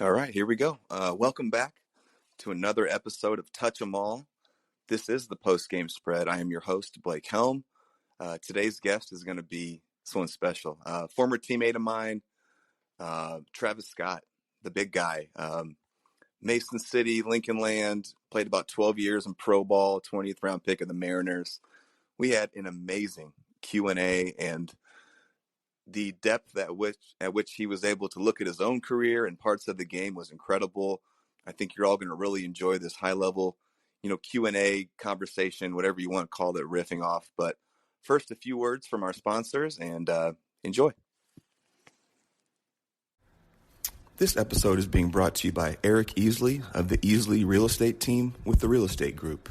All right, here we go. Welcome back to another episode of Touch 'em All. This is the post-game spread. I am your host, Blake Helm. Today's guest is going to be someone special. Former teammate of mine, Travis Scott, the big guy. Mason City, Lincoln Land, played about 12 years in pro ball, 20th round pick of the Mariners. We had an amazing Q&A, and the depth at which he was able to look at his own career and parts of the game was incredible. I think you're all going to really enjoy this high level, Q&A conversation, whatever you want to call it, riffing off. But first, a few words from our sponsors, and enjoy. This episode is being brought to you by Eric Easley of the Easley Real Estate Team with the Real Estate Group.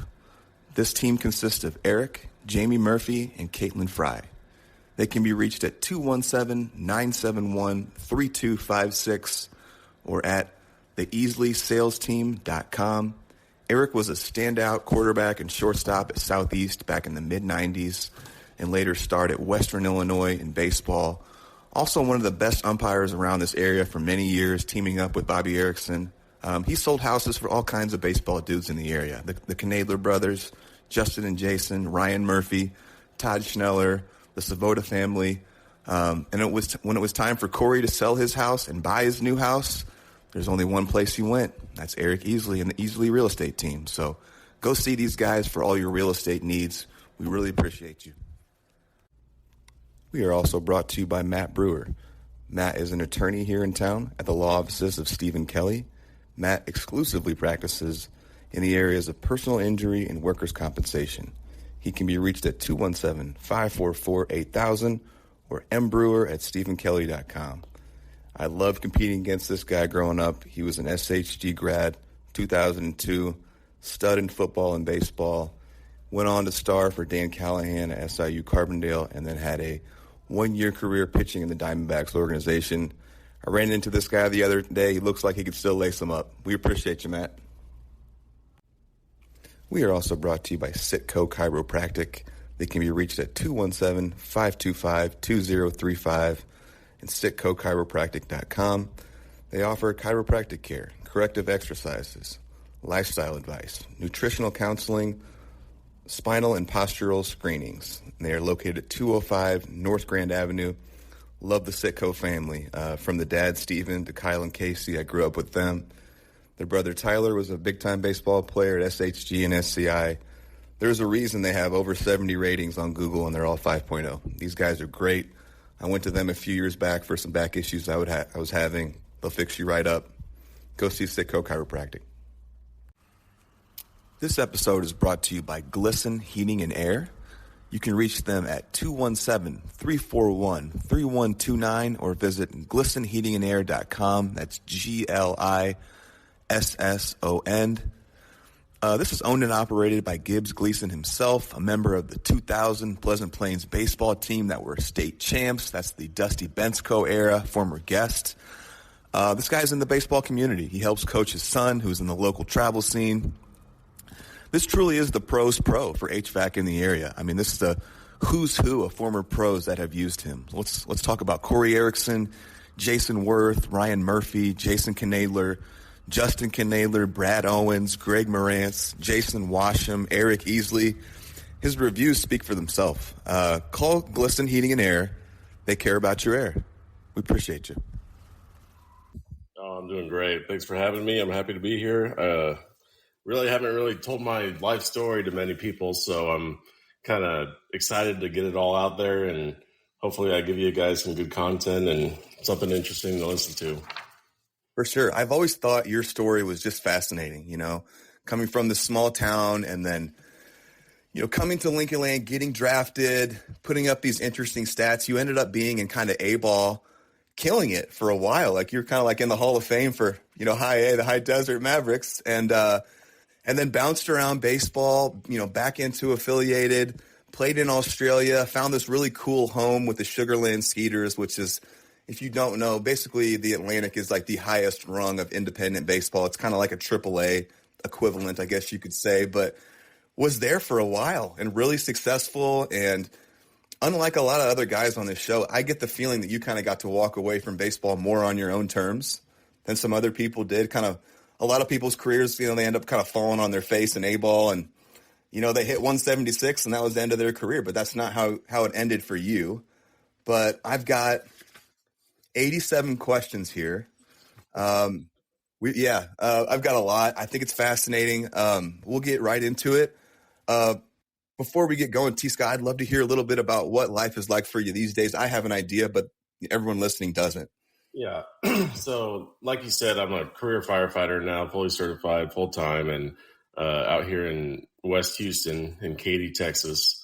This team consists of Eric, Jamie Murphy, and Caitlin Fry. They can be reached at 217-971-3256 or at theeasleysalesteam.com. Eric was a standout quarterback and shortstop at Southeast back in the mid-90s and later starred at Western Illinois in baseball. Also one of the best umpires around this area for many years, teaming up with Bobby Erickson. He sold houses for all kinds of baseball dudes in the area. The Knadler brothers, Justin and Jason, Ryan Murphy, Todd Schneller, the Savota family. And when it was time for Corey to sell his house and buy his new house, there's only one place he went. That's Eric Easley and the Easley Real Estate Team. So go see these guys for all your real estate needs. We really appreciate you. We are also brought to you by Matt Brewer. Matt is an attorney here in town at the law offices of Stephen Kelly. Matt exclusively practices in the areas of personal injury and workers' compensation. He can be reached at 217-544-8000 or mbrewer@stephenkelly.com. I loved competing against this guy growing up. He was an SHG grad, 2002, stud in football and baseball, went on to star for Dan Callahan at SIU Carbondale, and then had a one-year career pitching in the Diamondbacks organization. I ran into this guy the other day. He looks like he could still lace him up. We appreciate you, Matt. We are also brought to you by Sitco Chiropractic. They can be reached at 217-525-2035 and sitcochiropractic.com. They offer chiropractic care, corrective exercises, lifestyle advice, nutritional counseling, spinal and postural screenings. They are located at 205 North Grand Avenue. Love the Sitco family. From the dad, Steven, to Kyle and Casey, I grew up with them. Their brother Tyler was a big-time baseball player at SHG and SCI. There's a reason they have over 70 ratings on Google, and they're all 5.0. These guys are great. I went to them a few years back for some back issues I was having. They'll fix you right up. Go see Sitco Chiropractic. This episode is brought to you by Glisten Heating and Air. You can reach them at 217-341-3129 or visit glistenheatingandair.com. That's GLISSON. This is owned and operated by Gibbs Gleason himself, a member of the 2000 Pleasant Plains baseball team that were state champs. That's the Dusty Bensko era, former guest. This guy's in the baseball community. He helps coach his son, who's in the local travel scene. This truly is the pros pro for HVAC in the area. I mean, this is the who's who of former pros that have used him. Let's talk about Corey Erickson, Jason Worth, Ryan Murphy, Jason Knadler, Justin Knadler, Brad Owens, Greg Morantz, Jason Washam, Eric Easley. His reviews speak for themselves. Call Glisten Heating and Air. They care about your air. We appreciate you. Oh, I'm doing great. Thanks for having me. I'm happy to be here. Really haven't told my life story to many people, so I'm kind of excited to get it all out there, and hopefully I give you guys some good content and something interesting to listen to. For sure. I've always thought your story was just fascinating, coming from this small town and then, coming to Lincoln Land, getting drafted, putting up these interesting stats. You ended up being in kind of A-ball, killing it for a while. Like you're kind of like in the Hall of Fame for, High A, the High Desert Mavericks, and then bounced around baseball, back into affiliated, played in Australia, found this really cool home with the Sugarland Skeeters, which is, if you don't know, basically the Atlantic is like the highest rung of independent baseball. It's kind of like a AAA equivalent, I guess you could say, but was there for a while and really successful. And unlike a lot of other guys on this show, I get the feeling that you kind of got to walk away from baseball more on your own terms than some other people did. Kind of a lot of people's careers, they end up kind of falling on their face in A-ball, and they hit 176 and that was the end of their career. But that's not how it ended for you. But I've got 87 questions here. I've got a lot. I think it's fascinating. We'll get right into it. Before we get going, T. Scott, I'd love to hear a little bit about what life is like for you these days. I have an idea, but everyone listening doesn't. Yeah. So like you said, I'm a career firefighter now, fully certified, full-time, and out here in West Houston in Katy, Texas.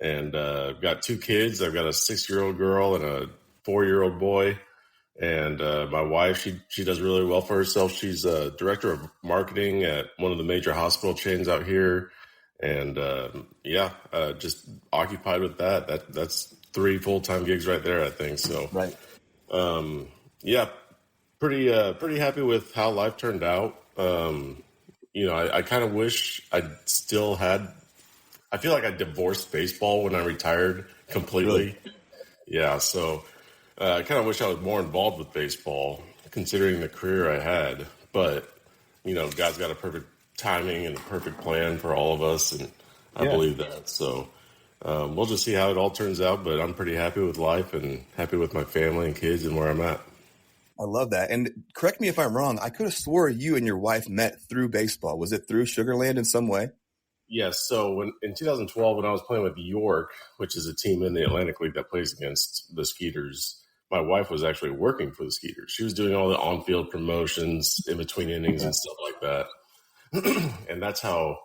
And I've got 2 kids. I've got a 6-year-old girl and a 4-year-old boy. And my wife, she does really well for herself. She's a director of marketing at one of the major hospital chains out here. And just occupied with that. That's 3 full-time gigs right there, I think. So, right. Pretty happy with how life turned out. I kind of wish I still had. I feel like I divorced baseball when I retired completely. Really? Yeah, so I kind of wish I was more involved with baseball, considering the career I had. But God's got a perfect timing and a perfect plan for all of us, and I believe that. So we'll just see how it all turns out. But I'm pretty happy with life and happy with my family and kids and where I'm at. I love that. And correct me if I'm wrong. I could have swore you and your wife met through baseball. Was it through Sugar Land in some way? Yes. So in 2012, when I was playing with York, which is a team in the Atlantic League that plays against the Skeeters, my wife was actually working for the Skeeters. She was doing all the on-field promotions in between innings and stuff like that. And that's how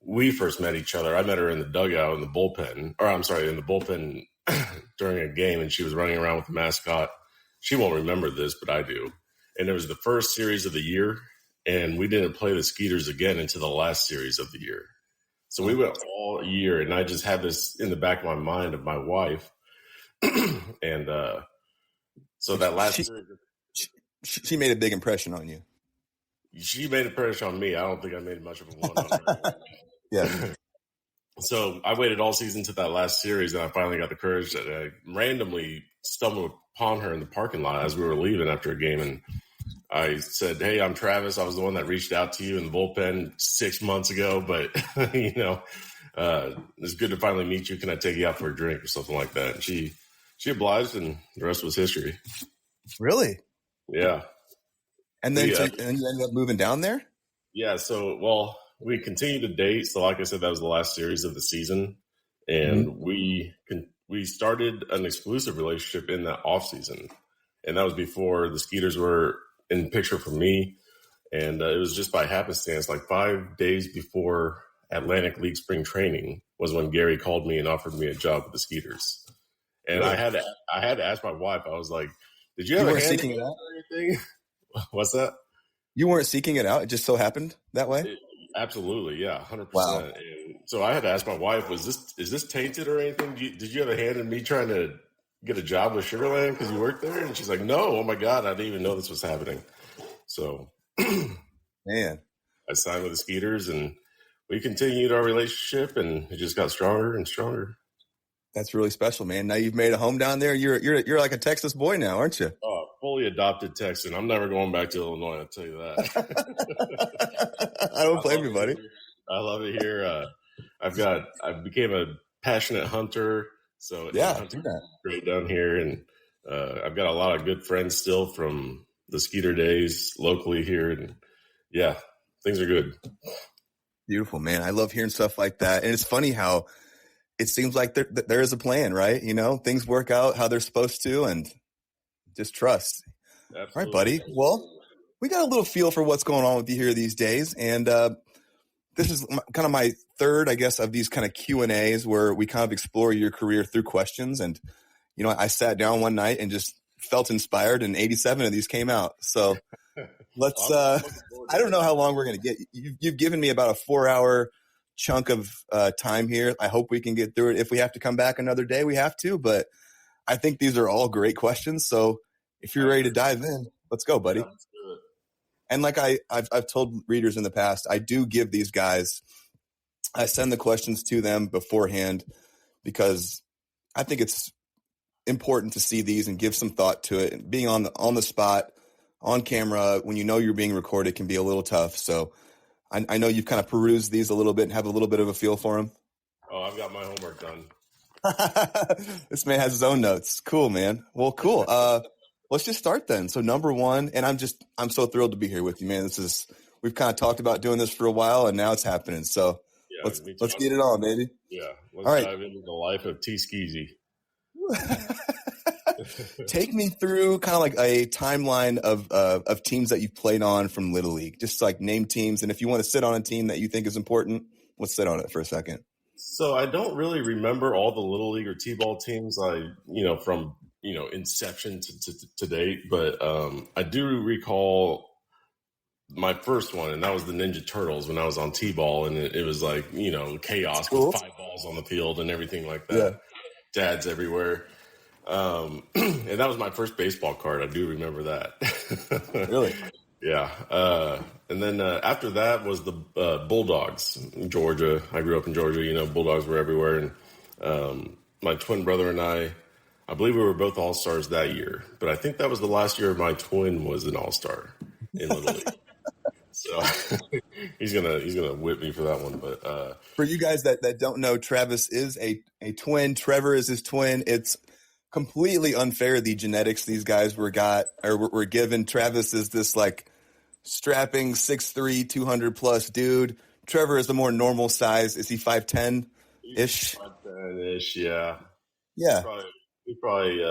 we first met each other. I met her in the dugout in the bullpen during a game, and she was running around with the mascot. She won't remember this, but I do. And it was the first series of the year, and we didn't play the Skeeters again until the last series of the year. So we went all year, and I just had this in the back of my mind of my wife. And so that last series, she made a big impression on you. She made a impression on me. I don't think I made much of a one on her. Yeah. So I waited all season to that last series, and I finally got the courage that I randomly stumbled upon her in the parking lot as we were leaving after a game. And I said, "Hey, I'm Travis. I was the one that reached out to you in the bullpen 6 months ago, but it's good to finally meet you. Can I take you out for a drink or something like that?" And she obliged, and the rest was history. Really? Yeah. And then and you ended up moving down there? Yeah. So, we continued to date. So like I said, that was the last series of the season. And we started an exclusive relationship in that off season. And that was before the Skeeters were in the picture for me. And it was just by happenstance, like 5 days before Atlantic League spring training was when Gary called me and offered me a job with the Skeeters. And really? I had to ask my wife. I was like, "Did you ever seeking it out or anything?" What's that? You weren't seeking it out. It just so happened that way? Absolutely. Yeah. 100%. Wow. And so I had to ask my wife, is this tainted or anything? Did you have a hand in me trying to get a job with Sugar Land because you worked there? And she's like, "No, oh my God, I didn't even know this was happening." So man, I signed with the Skeeters, and we continued our relationship, and it just got stronger and stronger. That's really special, man. Now you've made a home down there. You're like a Texas boy now, aren't you? Oh, fully adopted Texan. I'm never going back to Illinois, I'll tell you that. I don't blame you, buddy. I love it here. I became a passionate hunter. So hunting great down here. And I've got a lot of good friends still from the Skeeter days locally here. And yeah, things are good. Beautiful, man. I love hearing stuff like that. And it's funny how it seems like there is a plan, right? Things work out how they're supposed to, and just trust. Absolutely. All right, buddy. Well, we got a little feel for what's going on with you here these days. And this is kind of my third, I guess, of these kind of Q&As where we kind of explore your career through questions. And, I sat down one night and just felt inspired, and 87 of these came out. So let's, I don't know how long we're going to get. You've given me about a 4-hour chunk of time here. I hope we can get through it. If we have to come back another day, we have to, but I think these are all great questions. So if you're ready to dive in, let's go, buddy. Yeah, let's do it. And like I've told readers in the past, I do give these guys, I send the questions to them beforehand because I think it's important to see these and give some thought to it. And being on the spot on camera, when you know you're being recorded, can be a little tough. So I know you've kind of perused these a little bit and have a little bit of a feel for them. Oh, I've got my homework done. This man has his own notes. Cool, man. Well, cool. Let's just start then. So number one, and I'm so thrilled to be here with you, man. We've kind of talked about doing this for a while, and now it's happening. So yeah, let's get it on, baby. Yeah. All right. Dive into the life of T Skeezy. Take me through kind of like a timeline of teams that you've played on from Little League. Just like name teams, and if you want to sit on a team that you think is important, let's sit on it for a second. So I don't really remember all the Little League or T-ball teams from inception to date, but I do recall my first one, and that was the Ninja Turtles when I was on T-ball, and it was like, chaos with 5 balls on the field and everything like that. Yeah. Dads everywhere. And that was my first baseball card. I do remember that. Really? Yeah. And then after that was the Bulldogs in Georgia. I grew up in Georgia. Bulldogs were everywhere. And my twin brother and I believe we were both All-Stars that year. But I think that was the last year my twin was an All-Star in Little League. So he's gonna whip me for that one. But for you guys that don't know, Travis is a twin. Trevor is his twin. It's completely unfair, the genetics these guys were given. Travis is this like strapping 6'3", 200 plus dude. Trevor is the more normal size. Is he 5'10" ish? 5'10" ish, yeah. Yeah. He probably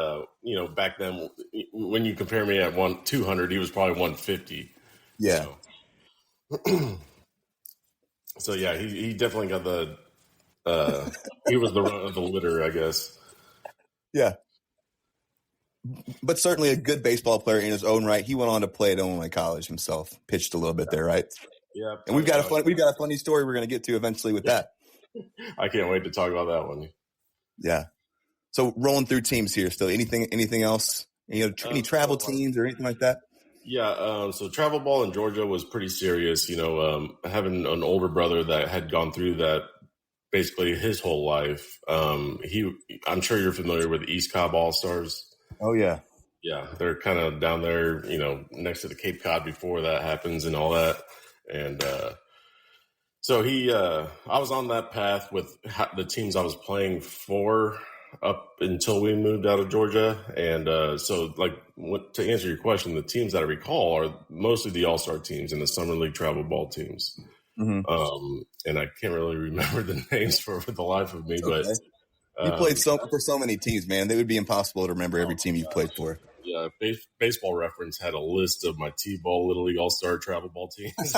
back then when you compare me at 200, he was probably 150. Yeah. So yeah, he definitely got the he was the run of the litter, I guess. Yeah. But certainly a good baseball player in his own right. He went on to play at Illinois College himself, pitched a little bit there, right? Yeah. And we've got a funny story we're going to get to eventually with that. I can't wait to talk about that one. Yeah. So rolling through teams here still. Anything else? Any travel teams or anything like that? Yeah. So travel ball in Georgia was pretty serious. Having an older brother that had gone through that basically his whole life. I'm sure you're familiar with the East Cobb All-Stars. Oh, yeah. Yeah, they're kind of down there, next to the Cape Cod before that happens and all that. And so I was on that path with the teams I was playing for up until we moved out of Georgia. And to answer your question, the teams that I recall are mostly the All-Star teams and the Summer League travel ball teams. Mm-hmm. And I can't really remember the names for the life of me, but you played for so many teams, man. They would be impossible to remember every team you've played for. Yeah, Baseball Reference had a list of my T-ball, Little League, All-Star, travel ball teams.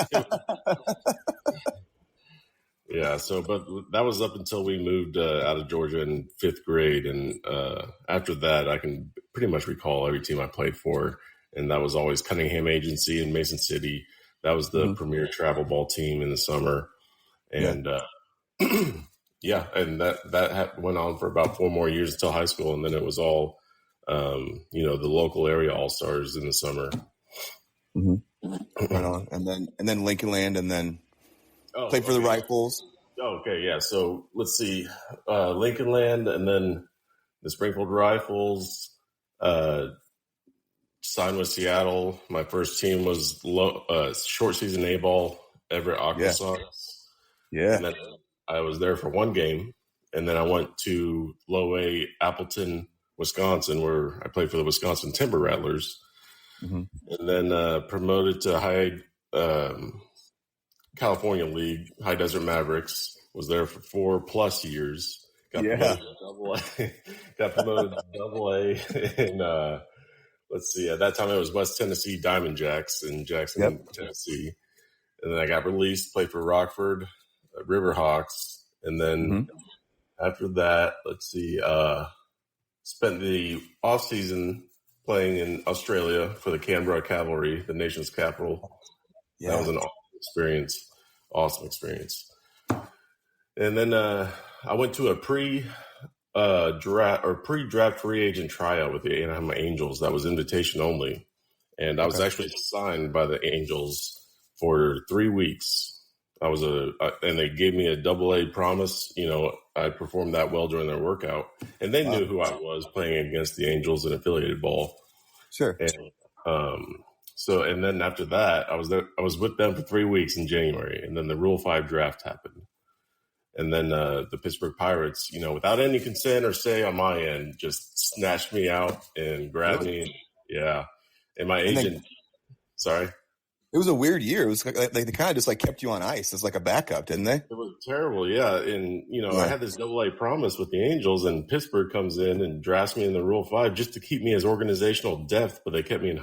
Yeah, but that was up until we moved out of Georgia in 5th grade. And after that, I can pretty much recall every team I played for. And that was always Cunningham Agency in Mason City. That was the premier travel ball team in the summer. And and that went on for about 4 more years until high school. And then it was all, the local area All-Stars in the summer. Mm-hmm. Right on. And then Lincoln Land, and then played for the Rifles. Oh, okay, yeah. So let's see. Lincoln Land, and then the Springfield Rifles, signed with Seattle. My first team was short season A-ball, Everett Aqua Sox. Yeah. And then I was there for 1 game, and then I went to low A Appleton, Wisconsin, where I played for the Wisconsin Timber Rattlers. Mm-hmm. And then promoted to high California League, High Desert Mavericks. Was there for 4+ years. Got promoted to Double-A. Got promoted to Double-A. And let's see, at that time it was West Tennessee Diamond Jacks in Jackson, Tennessee. And then I got released, played for Rockford, Riverhawks. And then after that, let's see, spent the off season playing in Australia for the Canberra Cavalry, the nation's capital. Yeah. That was an awesome experience. And then I went to a pre-draft free agent tryout with the Anaheim Angels. That was invitation only. And I was actually signed by the Angels for 3 weeks. And they gave me a Double-A promise. I performed that well during their workout, and they knew who I was playing against the Angels in affiliated ball. Sure. And So, and then after that, I was with them for 3 weeks in January, and then the Rule 5 draft happened. And then the Pittsburgh Pirates, without any consent or say on my end, just snatched me out and grabbed me. Yeah. And my agent, sorry. It was a weird year. It was like they kind of just like kept you on ice as like a backup, didn't they? It was terrible, yeah. And, I had this AA promise with the Angels, and Pittsburgh comes in and drafts me in the Rule 5 just to keep me as organizational depth, but they kept me in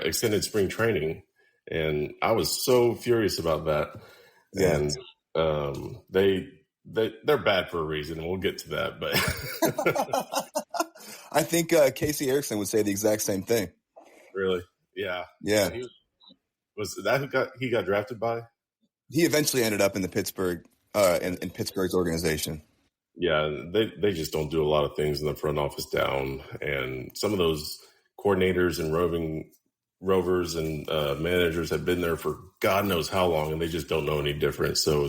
extended spring training. And I was so furious about that. Yeah. And they're bad for a reason, and we'll get to that. But I think Casey Erickson would say the exact same thing. Really? Yeah. Yeah. Was that who he got drafted by? He eventually ended up in the Pittsburgh in Pittsburgh's organization. Yeah, they just don't do a lot of things in the front office down, and some of those coordinators and rovers and managers have been there for God knows how long, and they just don't know any different. So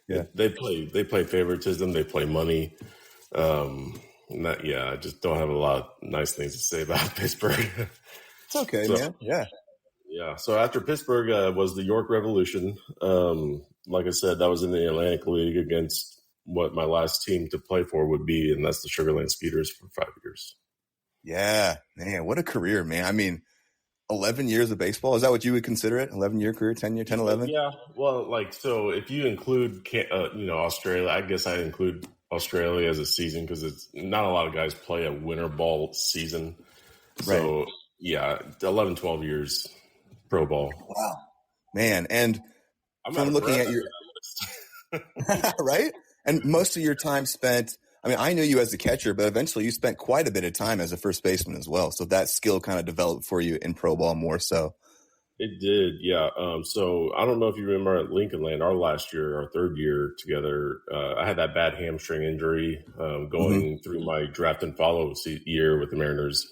they play favoritism, they play money. I just don't have a lot of nice things to say about Pittsburgh. It's okay, man. Yeah. Yeah. So after Pittsburgh was the York Revolution. Like I said, that was in the Atlantic League against what my last team to play for would be, and that's the Sugar Land Speeders for 5 years. Yeah, man, what a career, man. I mean, 11 years of baseball. Is that what you would consider it? 11-year career, 10, 11? Yeah. Well, so if you include, Australia, I guess I include Australia as a season because it's not a lot of guys play a winter ball season. So, yeah, 11, 12 years pro ball. Wow. Man, and from looking at your right? And most of your time spent, I knew you as a catcher, but eventually you spent quite a bit of time as a first baseman as well. So that skill kind of developed for you in pro ball more so. It did, yeah. So I don't know if you remember at Lincoln Land, our third year together, I had that bad hamstring injury going through my draft and follow year with the Mariners,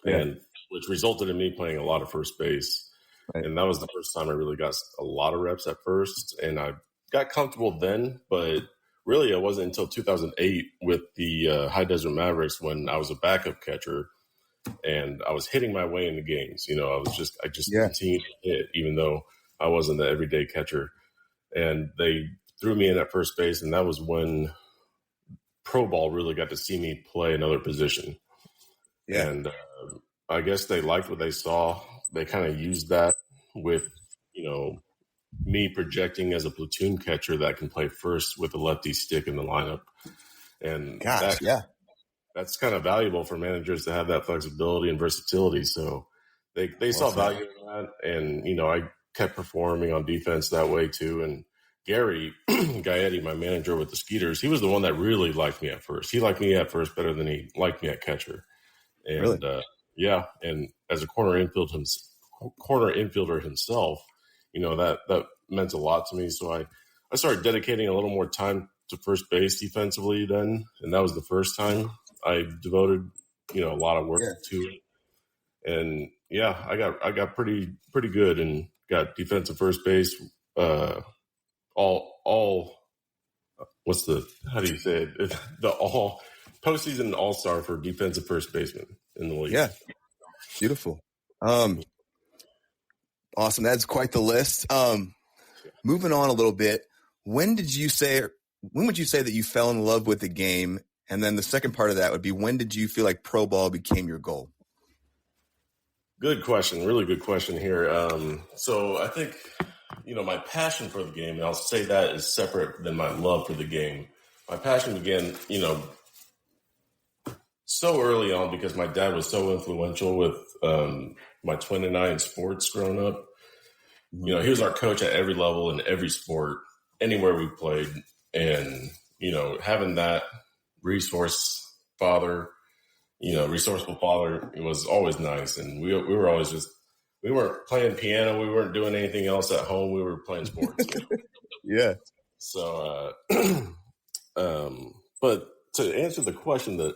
and which resulted in me playing a lot of first base. Right. And that was the first time I really got a lot of reps at first, and I got comfortable then, but really it wasn't until 2008 with the High Desert Mavericks when I was a backup catcher and I was hitting my way into games. I just continued to hit even though I wasn't the everyday catcher. And they threw me in at first base, and that was when pro ball really got to see me play another position. Yeah. And I guess they liked what they saw. They kind of used that with, me projecting as a platoon catcher that can play first with a lefty stick in the lineup. And that's kind of valuable for managers to have that flexibility and versatility. So they saw value in that. And, I kept performing on defense that way too. And Gary Gaetti, my manager with the Skeeters, he was the one that really liked me at first. He liked me at first better than he liked me at catcher. And really? And as a corner infielder himself, that meant a lot to me. So I started dedicating a little more time to first base defensively then. And that was the first time I devoted, a lot of work to it. And I got pretty good and got defensive first base, how do you say it? The all postseason all-star for defensive first baseman in the league. Yeah. Beautiful. Awesome. That's quite the list. Moving on a little bit, when would you say that you fell in love with the game? And then the second part of that would be, when did you feel like pro ball became your goal? Good question. Really good question here. So I think, my passion for the game, and I'll say that is separate than my love for the game. My passion began, so early on because my dad was so influential with my twin and I in sports growing up. He was our coach at every level in every sport, anywhere we played. And, having that resourceful father was always nice. And we were always we weren't playing piano. We weren't doing anything else at home. We were playing sports. Yeah. So, but to answer the question, the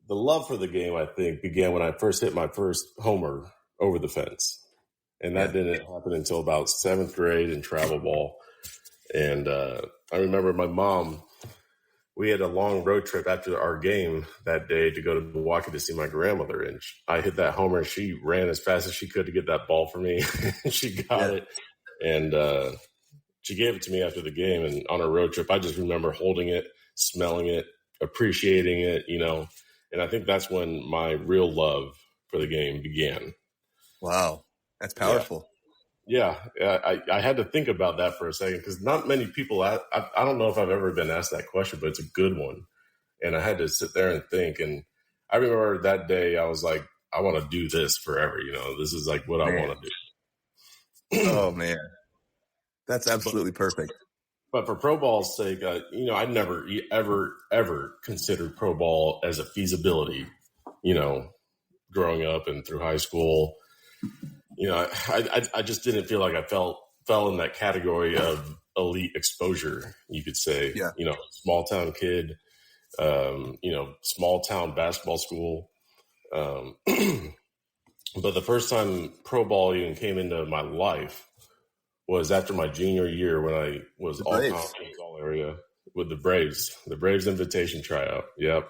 love for the game, I think, began when I first hit my first homer over the fence. And that didn't happen until about 7th grade in travel ball. And I remember my mom we had a long road trip after our game that day to go to Milwaukee to see my grandmother. And I hit that homer, and she ran as fast as she could to get that ball for me. She got it. And she gave it to me after the game. And on a road trip, I just remember holding it, smelling it, appreciating it, and I think that's when my real love for the game began. Wow. That's powerful. Yeah. I had to think about that for a second, because not many people, I don't know if I've ever been asked that question, but it's a good one. And I had to sit there and think. And I remember that day I was like, I want to do this forever. This is like what I want to do. Oh, man. That's absolutely perfect. But for pro ball's sake, I never, ever considered pro ball as a feasibility, growing up and through high school. I just didn't feel like I fell in that category of elite exposure, you could say. Yeah. Small town kid, small town basketball school. But the first time pro ball even came into my life was after my junior year, when I was all conference, all area with the Braves invitation tryout. Yep.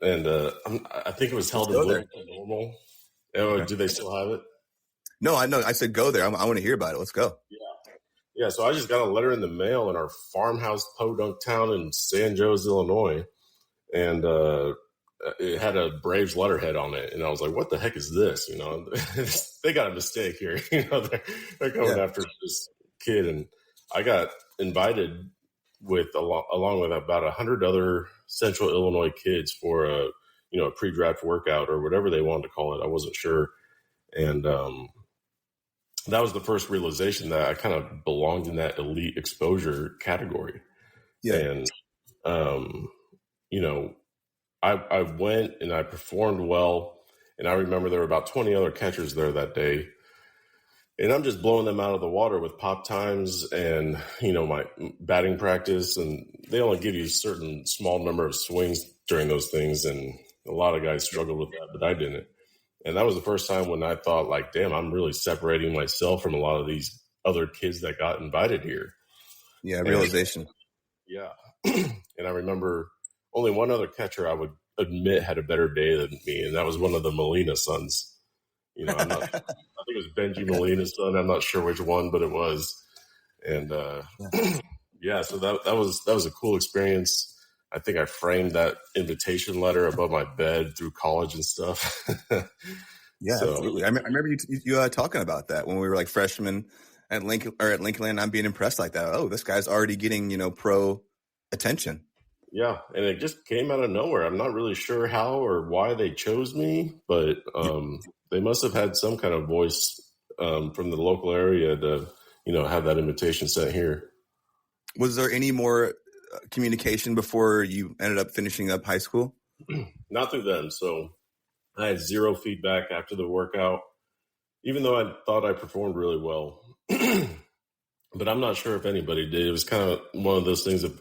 And I think it was held in Bloomington Normal. Oh, do they still have it? No, I know. I said go there. I want to hear about it. Let's go. Yeah. So I just got a letter in the mail in our farmhouse podunk town in San Jose, Illinois, and it had a Braves letterhead on it, and I was like, "What the heck is this?" They got a mistake here. They're going after this kid, and I got invited along with about 100 other Central Illinois kids for a pre-draft workout or whatever they wanted to call it. I wasn't sure, and that was the first realization that I kind of belonged in that elite exposure category. Yeah, and I went and I performed well, and I remember there were about 20 other catchers there that day, and I'm just blowing them out of the water with pop times and, my batting practice, and they only give you a certain small number of swings during those things, and a lot of guys struggled with that, but I didn't. And that was the first time when I thought, like, damn, I'm really separating myself from a lot of these other kids that got invited here. Yeah, realization. Yeah. And I remember only one other catcher I would admit had a better day than me, and that was one of the Molina sons. I think it was Benji Molina's son. I'm not sure which one, but it was. And so that was a cool experience. I think I framed that invitation letter above my bed through college and stuff. Yeah, absolutely. I remember you talking about that when we were like freshmen at Lincoln. I'm being impressed like that. Oh, this guy's already getting pro attention. Yeah, and it just came out of nowhere. I'm not really sure how or why they chose me, but they must have had some kind of voice from the local area to, have that invitation sent here. Was there any more communication before you ended up finishing up high school? Not through them. So I had zero feedback after the workout, even though I thought I performed really well. But I'm not sure if anybody did. It was kind of one of those things that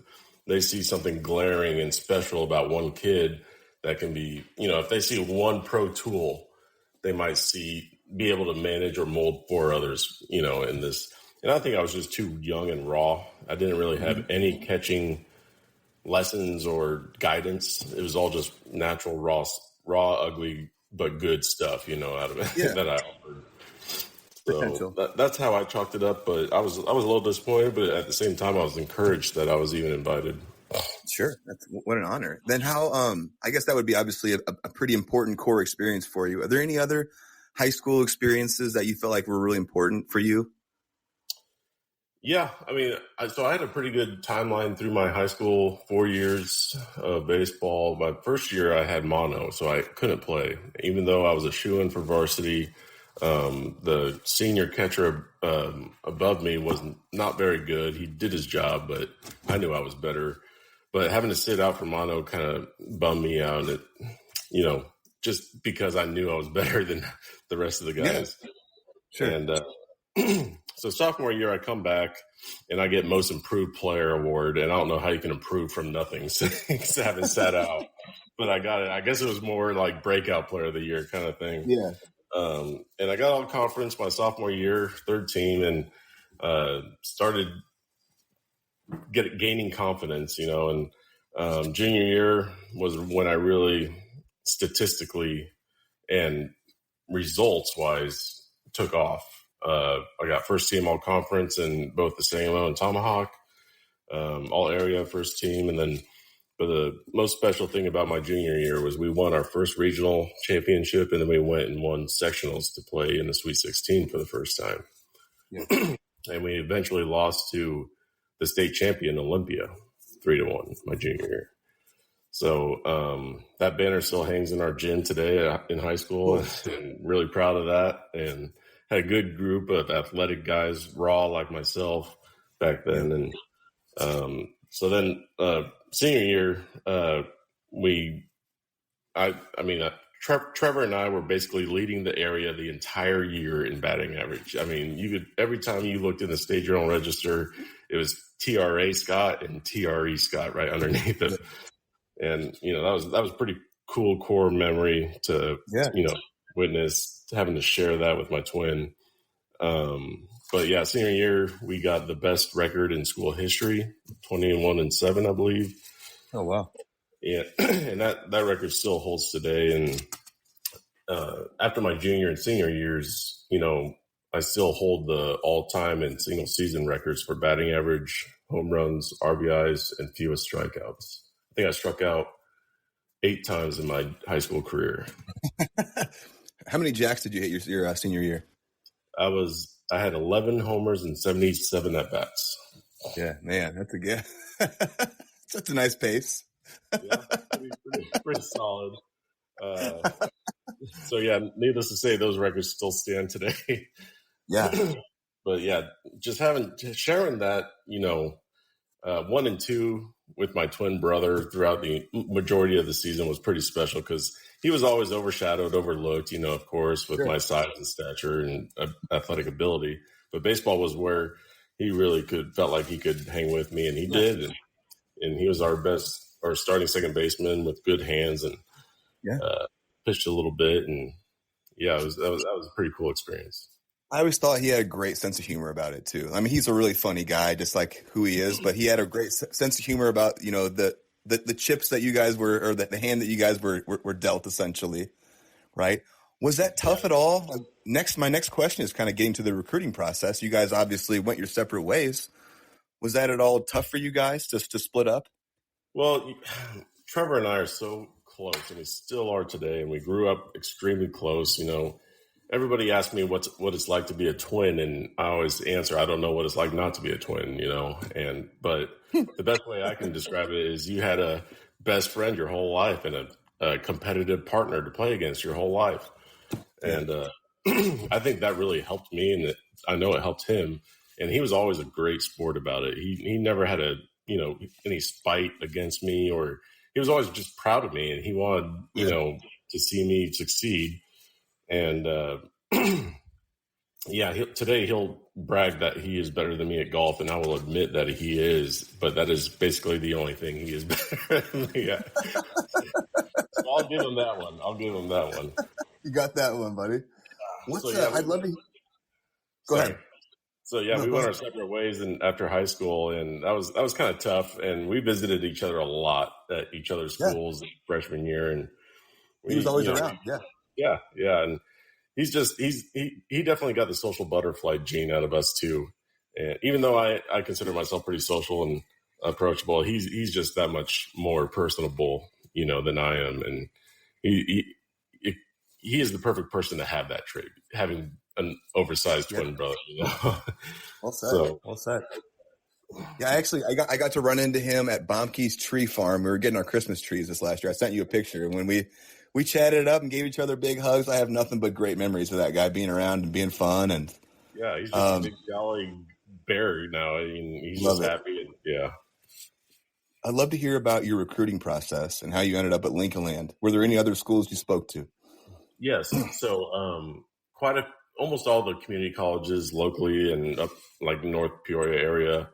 they see something glaring and special about one kid that can be, if they see one pro tool, they might be able to manage or mold four others, in this. And I think I was just too young and raw. I didn't really have any catching lessons or guidance. It was all just natural, raw, ugly, but good stuff, out of it that I offered. So that's how I chalked it up. But I was a little disappointed, but at the same time, I was encouraged that I was even invited. Sure. What an honor. Then how, I guess that would be obviously a pretty important core experience for you. Are there any other high school experiences that you felt like were really important for you? Yeah. I mean, so I had a pretty good timeline through my high school 4 years of baseball. My first year I had mono, so I couldn't play, even though I was a shoo-in for varsity. The senior catcher above me was not very good. He did his job, but I knew I was better. But having to sit out for mono kind of bummed me out. And it, just because I knew I was better than the rest of the guys. Yeah. Sure. And so sophomore year, I come back and I get most improved player award. And I don't know how you can improve from nothing, so having sat out. But I got it. I guess it was more like breakout player of the year kind of thing. Yeah. And I got all conference my sophomore year, third team, and started gaining confidence, and Junior year was when I really statistically and results-wise took off. I got first team all conference in both the Sangamo and Tomahawk, all area first team. And then, but the most special thing about my junior year was we won our first regional championship, and then we went and won sectionals to play in the Sweet 16 for the first time. Yeah. And we eventually lost to the state champion Olympia 3-1 my junior year. So that banner still hangs in our gym today in high school, and really proud of that. And had a good group of athletic guys, raw like myself back then. And so then senior year, Trevor and I were basically leading the area the entire year in batting average. I mean, you could, every time you looked in the state journal register, it was TRA Scott and TRE Scott right underneath it. And, you know, that was pretty cool core memory to, you know, witness, having to share that with my twin. But yeah, senior year, we got the best record in school history, 21-7, I believe. Oh, wow. Yeah. And that record still holds today. And after my junior and senior years, you know, I still hold the all-time and single season records for batting average, home runs, RBIs, and fewest strikeouts. I think I struck out 8 times in my high school career. How many jacks did you hit your senior year? I had 11 homers and 77 at bats. Yeah, man, that's a good. That's a nice pace. Yeah, pretty solid. So yeah, needless to say, those records still stand today. Yeah, but yeah, sharing that, you know, 1 and 2 with my twin brother throughout the majority of the season was pretty special because he was always overlooked, you know, of course, with my size and stature and athletic ability. But baseball was where he really felt like he could hang with me, and he did. And he was our starting second baseman with good hands, and pitched a little bit. And yeah, that was a pretty cool experience. I always thought he had a great sense of humor about it too. I mean, he's a really funny guy, just like who he is, but he had a great sense of humor about, you know, the chips that you guys were, or the hand that you guys were dealt, essentially, right? Was that tough at all? My next question is kind of getting to the recruiting process. You guys obviously went your separate ways. Was that at all tough for you guys to split up? Well, Trevor and I are so close, and we still are today, and we grew up extremely close. You know, everybody asks me what it's like to be a twin, and I always answer, I don't know what it's like not to be a twin, you know. But the best way I can describe it is you had a best friend your whole life and a competitive partner to play against your whole life. And I think that really helped me, and I know it helped him. And he was always a great sport about it. He never had any spite against me, or he was always just proud of me, and he wanted, you know, to see me succeed. And today he'll brag that he is better than me at golf, and I will admit that he is, but that is basically the only thing he is better than me at. So I'll give him that one. You got that one, buddy. I'd love to. Go ahead. So yeah, we went our separate ways after high school, and that was kind of tough. And we visited each other a lot at each other's schools freshman year, and he was always around. Yeah, and he definitely got the social butterfly gene out of us too. And even though I consider myself pretty social and approachable, he's just that much more personable, you know, than I am, and he is the perfect person to have that trait, having an oversized twin brother, you know. Well said. Yeah, I got to run into him at Bomke's tree farm. We were getting our Christmas trees this last year. I sent you a picture, and when we chatted it up and gave each other big hugs. I have nothing but great memories of that guy being around and being fun. And yeah, he's just a big jolly bear now. I mean, he's just happy. And, yeah. I'd love to hear about your recruiting process and how you ended up at Lincoln Land. Were there any other schools you spoke to? Yes. So almost all the community colleges locally and up like North Peoria area.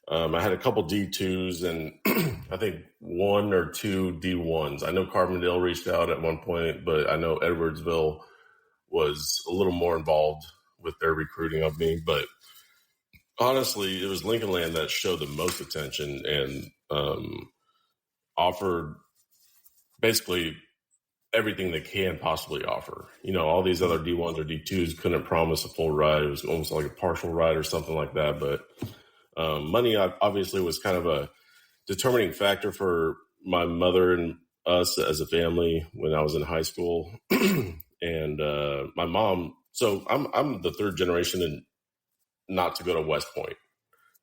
I had a couple D2s and I think 1 or 2 D1s. I know Carbondale reached out at one point, but I know Edwardsville was a little more involved with their recruiting of me. But honestly, it was Lincoln Land that showed the most attention. And offered basically everything they can possibly offer. All these other D1s or D2s couldn't promise a full ride. It was almost like a partial ride or something like that. But money obviously was kind of a determining factor for my mother and us as a family when I was in high school. And my mom, so I'm the third generation not to go to West Point.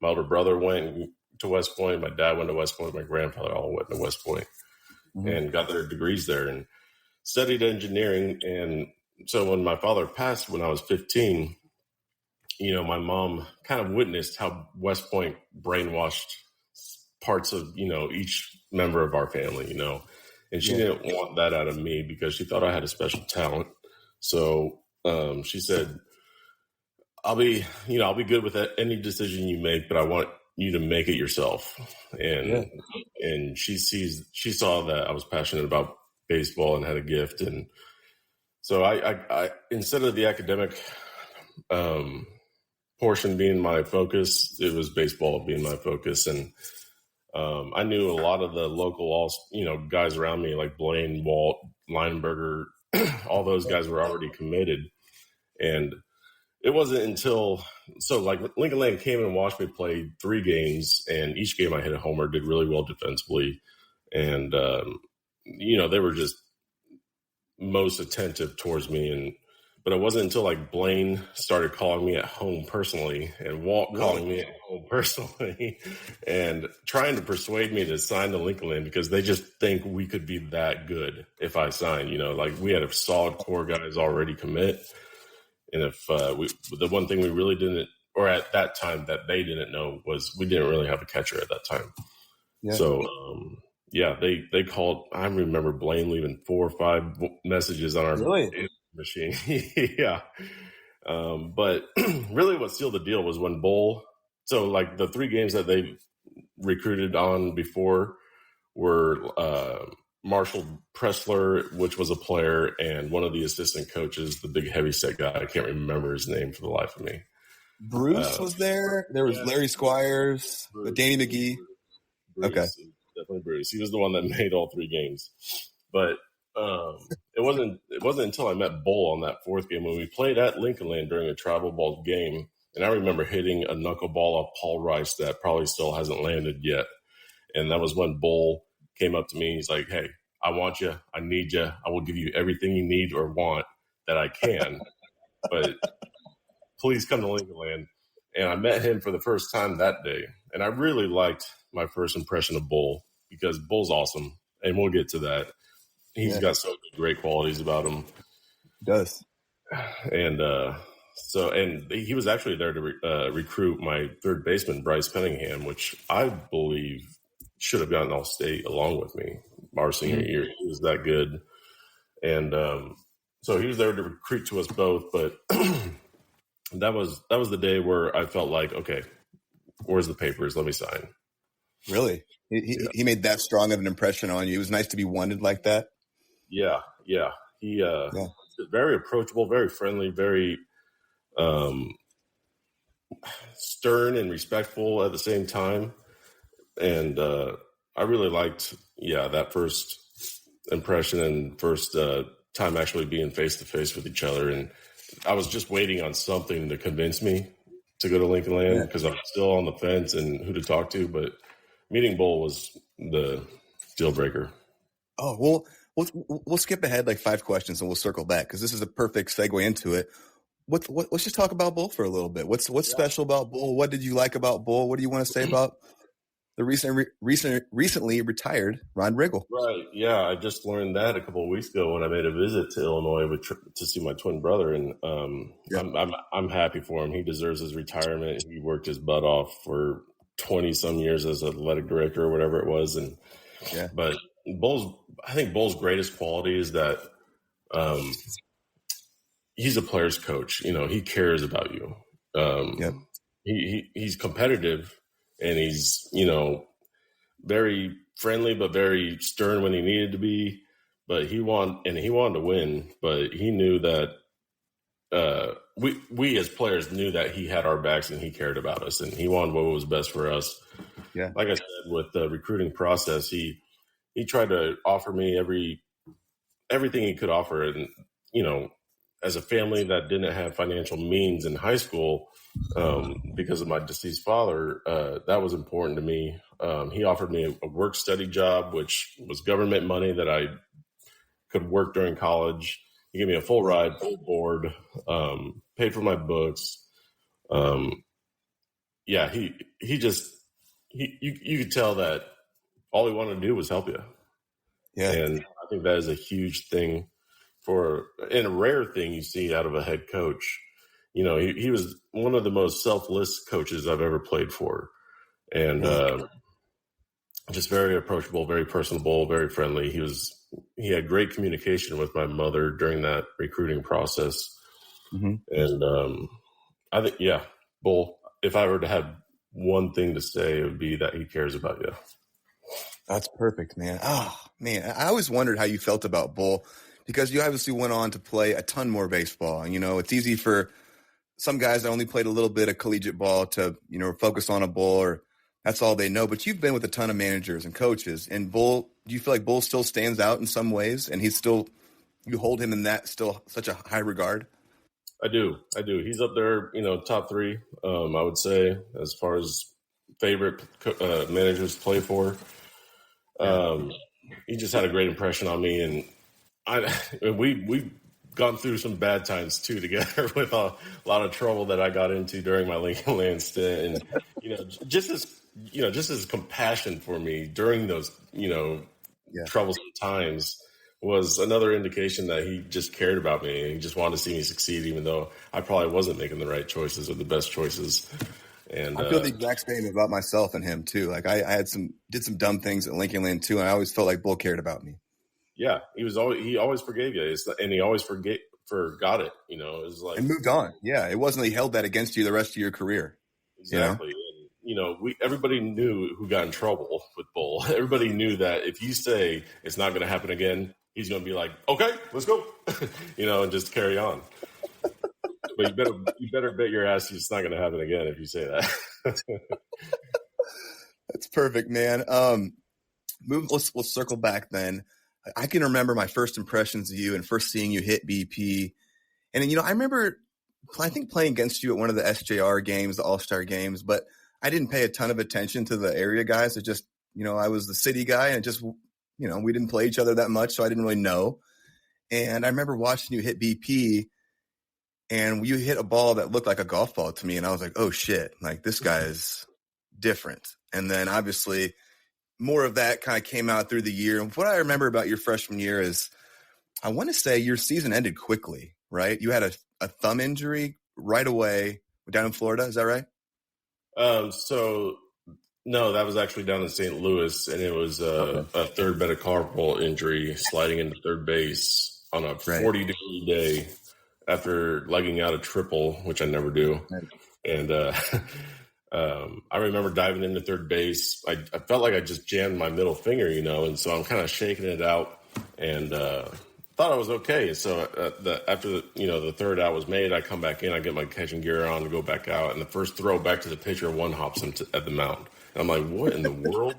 My older brother went to West Point. My dad went to West Point. My grandfather all went to West Point and got their degrees there and studied engineering. And so when my father passed when I was 15, my mom kind of witnessed how West Point brainwashed parts of, each member of our family, and she didn't want that out of me because she thought I had a special talent. So she said, I'll be good with any decision you make, but I want you to make it yourself. And she saw that I was passionate about baseball and had a gift. And so I instead of the academic portion being my focus, it was baseball being my focus. And I knew a lot of the local, guys around me like Blaine, Walt, Lineberger, all those guys were already committed. And it wasn't until, Lincoln Land came and watched me play 3 games, and each game I hit a homer, did really well defensively. And, they were just most attentive towards me. But it wasn't until Blaine started calling me at home personally and Walt calling me at home personally and trying to persuade me to sign to Lincoln Land because they just think we could be that good if I signed. We had a solid core guys already commit. And if the one thing we really didn't, or at that time that they didn't know, was we didn't really have a catcher at that time. Yeah. So, they called. I remember Blaine leaving 4 or 5 messages on our machine. Yeah. But really what sealed the deal was when Bull, so the 3 games that they recruited on before were Marshall Pressler, which was a player, and one of the assistant coaches, the big heavyset guy. I can't remember his name for the life of me. Bruce was there. There was Larry Squires, Danny McGee. Bruce, okay. Definitely Bruce. He was the one that made all 3 games. But it wasn't until I met Bull on that 4th game when we played at Lincoln Land during a travel ball game. And I remember hitting a knuckleball off Paul Rice that probably still hasn't landed yet. And that was when Bull came up to me. He's like, "Hey, I want you. I need you. I will give you everything you need or want that I can. But please come to Lincoln Land." And I met him for the first time that day. And I really liked my first impression of Bull because Bull's awesome. And we'll get to that. He's got so many great qualities about him. He does. And he was actually there to recruit my third baseman, Bryce Cunningham, which I believe should have gotten All-State along with me our senior year. He was that good. And so he was there to recruit to us both. But that was the day where I felt like, okay, where's the papers? Let me sign. Really? He made that strong of an impression on you. It was nice to be wanted like that. Yeah. He very approachable, very friendly, very stern and respectful at the same time. And I really liked, that first impression and first time actually being face-to-face with each other. And I was just waiting on something to convince me to go to Lincoln Land because I'm still on the fence and who to talk to. But meeting Bull was the deal breaker. Oh, well, we'll skip ahead 5 questions and we'll circle back because this is a perfect segue into it. Let's just talk about Bull for a little bit. What's special about Bull? What did you like about Bull? What do you want to say about the recently retired Ron Riggle? Right. Yeah, I just learned that a couple of weeks ago when I made a visit to Illinois to see my twin brother, and I'm happy for him. He deserves his retirement. He worked his butt off for 20 some years as athletic director or whatever it was, but I think Bull's greatest quality is that he's a player's coach. He cares about you. He's competitive. And he's, very friendly, but very stern when he needed to be. But he wanted to win. But he knew that we as players knew that he had our backs and he cared about us, and he wanted what was best for us. Yeah. Like I said, with the recruiting process, he he tried to offer me everything he could offer. And, as a family that didn't have financial means in high school, because of my deceased father, that was important to me. He offered me a work study job, which was government money that I could work during college. He gave me a full ride, full board, paid for my books. You could tell that all he wanted to do was help you. Yeah. And I think that is a huge thing and a rare thing you see out of a head coach. He was one of the most selfless coaches I've ever played for. And just very approachable, very personable, very friendly. He had great communication with my mother during that recruiting process. Mm-hmm. And I think, Bull, if I were to have one thing to say, it would be that he cares about you. That's perfect, man. Oh, man. I always wondered how you felt about Bull, because you obviously went on to play a ton more baseball. And, it's easy for some guys that only played a little bit of collegiate ball to, focus on a Bull, or that's all they know. But you've been with a ton of managers and coaches. And Bull, do you feel like Bull still stands out in some ways? And you hold him in that still such a high regard? I do. He's up there, top 3, I would say, as far as favorite managers to play for. He just had a great impression on me, and we've gone through some bad times too together with a lot of trouble that I got into during my Lincoln Land stint, and just his compassion for me during those troublesome times was another indication that he just cared about me and he just wanted to see me succeed, even though I probably wasn't making the right choices or the best choices. And I feel the exact same about myself and him too. Like I did some dumb things at Lincoln Land too, and I always felt like Bull cared about me. Yeah, he always forgave you, and he always forgot it. It was like, and moved on. Yeah, it wasn't he held that against you the rest of your career. Exactly. And, everybody knew who got in trouble with Bull. Everybody knew that if you say it's not going to happen again, he's going to be like, okay, let's go, and just carry on. But you better bet your ass it's not going to happen again if you say that. That's perfect, man. Let's circle back then. I can remember my first impressions of you and first seeing you hit BP. And, I remember, I think, playing against you at one of the SJR games, the All-Star games, but I didn't pay a ton of attention to the area guys. It just, I was the city guy, and just, we didn't play each other that much, so I didn't really know. And I remember watching you hit BP, and you hit a ball that looked like a golf ball to me, and I was like, oh, shit, like this guy is different. And then obviously more of that kind of came out through the year. And what I remember about your freshman year is, I want to say your season ended quickly, right? You had a thumb injury right away down in Florida. Is that right? So no, that was actually down in St. Louis, and it was a third metacarpal injury sliding into third base on a 40-degree day after legging out a triple, which I never do. Right. And I remember diving into third base. I felt like I just jammed my middle finger, and so I'm kind of shaking it out, and thought I was okay. So after the third out was made, I come back in, I get my catching gear on to go back out, and the first throw back to the pitcher one hops him at the mound. And I'm like, what in the world?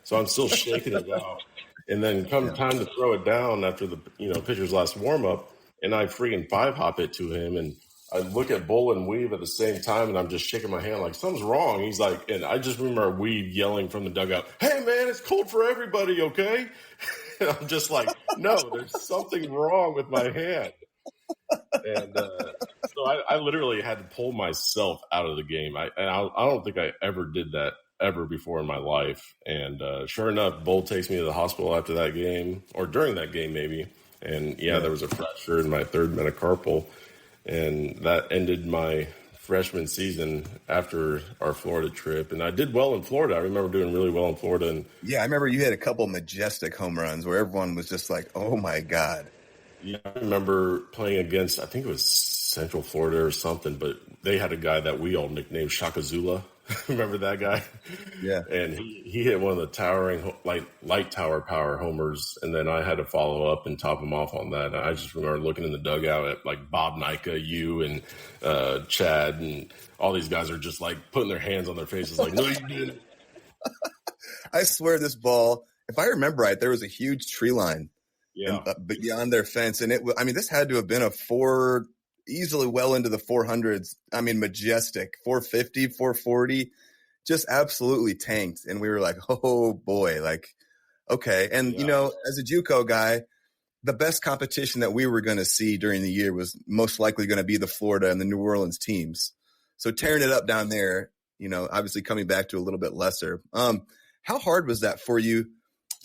So I'm still shaking it out, and then come time to throw it down after the pitcher's last warm up, and I freaking 5-hop it to him, and I look at Bull and Weave at the same time, and I'm just shaking my hand like, something's wrong. He's like, and I just remember Weave yelling from the dugout, hey, man, it's cold for everybody, okay? And I'm just like, no, there's something wrong with my hand. And so I literally had to pull myself out of the game. I don't think I ever did that ever before in my life. And sure enough, Bull takes me to the hospital after that game, or during that game maybe. And, there was a fracture in my third metacarpal. And that ended my freshman season after our Florida trip. And I did well in Florida. I remember doing really well in Florida. And I remember you had a couple majestic home runs where everyone was just like, oh, my God. Yeah, I remember playing against, I think it was Central Florida or something, but they had a guy that we all nicknamed Shaka Zula. Remember that guy? Yeah. And he hit one of the towering, light tower power homers, and then I had to follow up and top him off on that. And I just remember looking in the dugout at Bob Nika, you and Chad, and all these guys are just putting their hands on their faces like, no, you didn't. I swear this ball, if I remember right, there was a huge tree line beyond their fence. And this had to have been easily well into the 400s. I mean, majestic, 450, 440, just absolutely tanked. And we were like, oh boy, like, okay. And, as a JUCO guy, the best competition that we were going to see during the year was most likely going to be the Florida and the New Orleans teams. So tearing it up down there, obviously coming back to a little bit lesser. How hard was that for you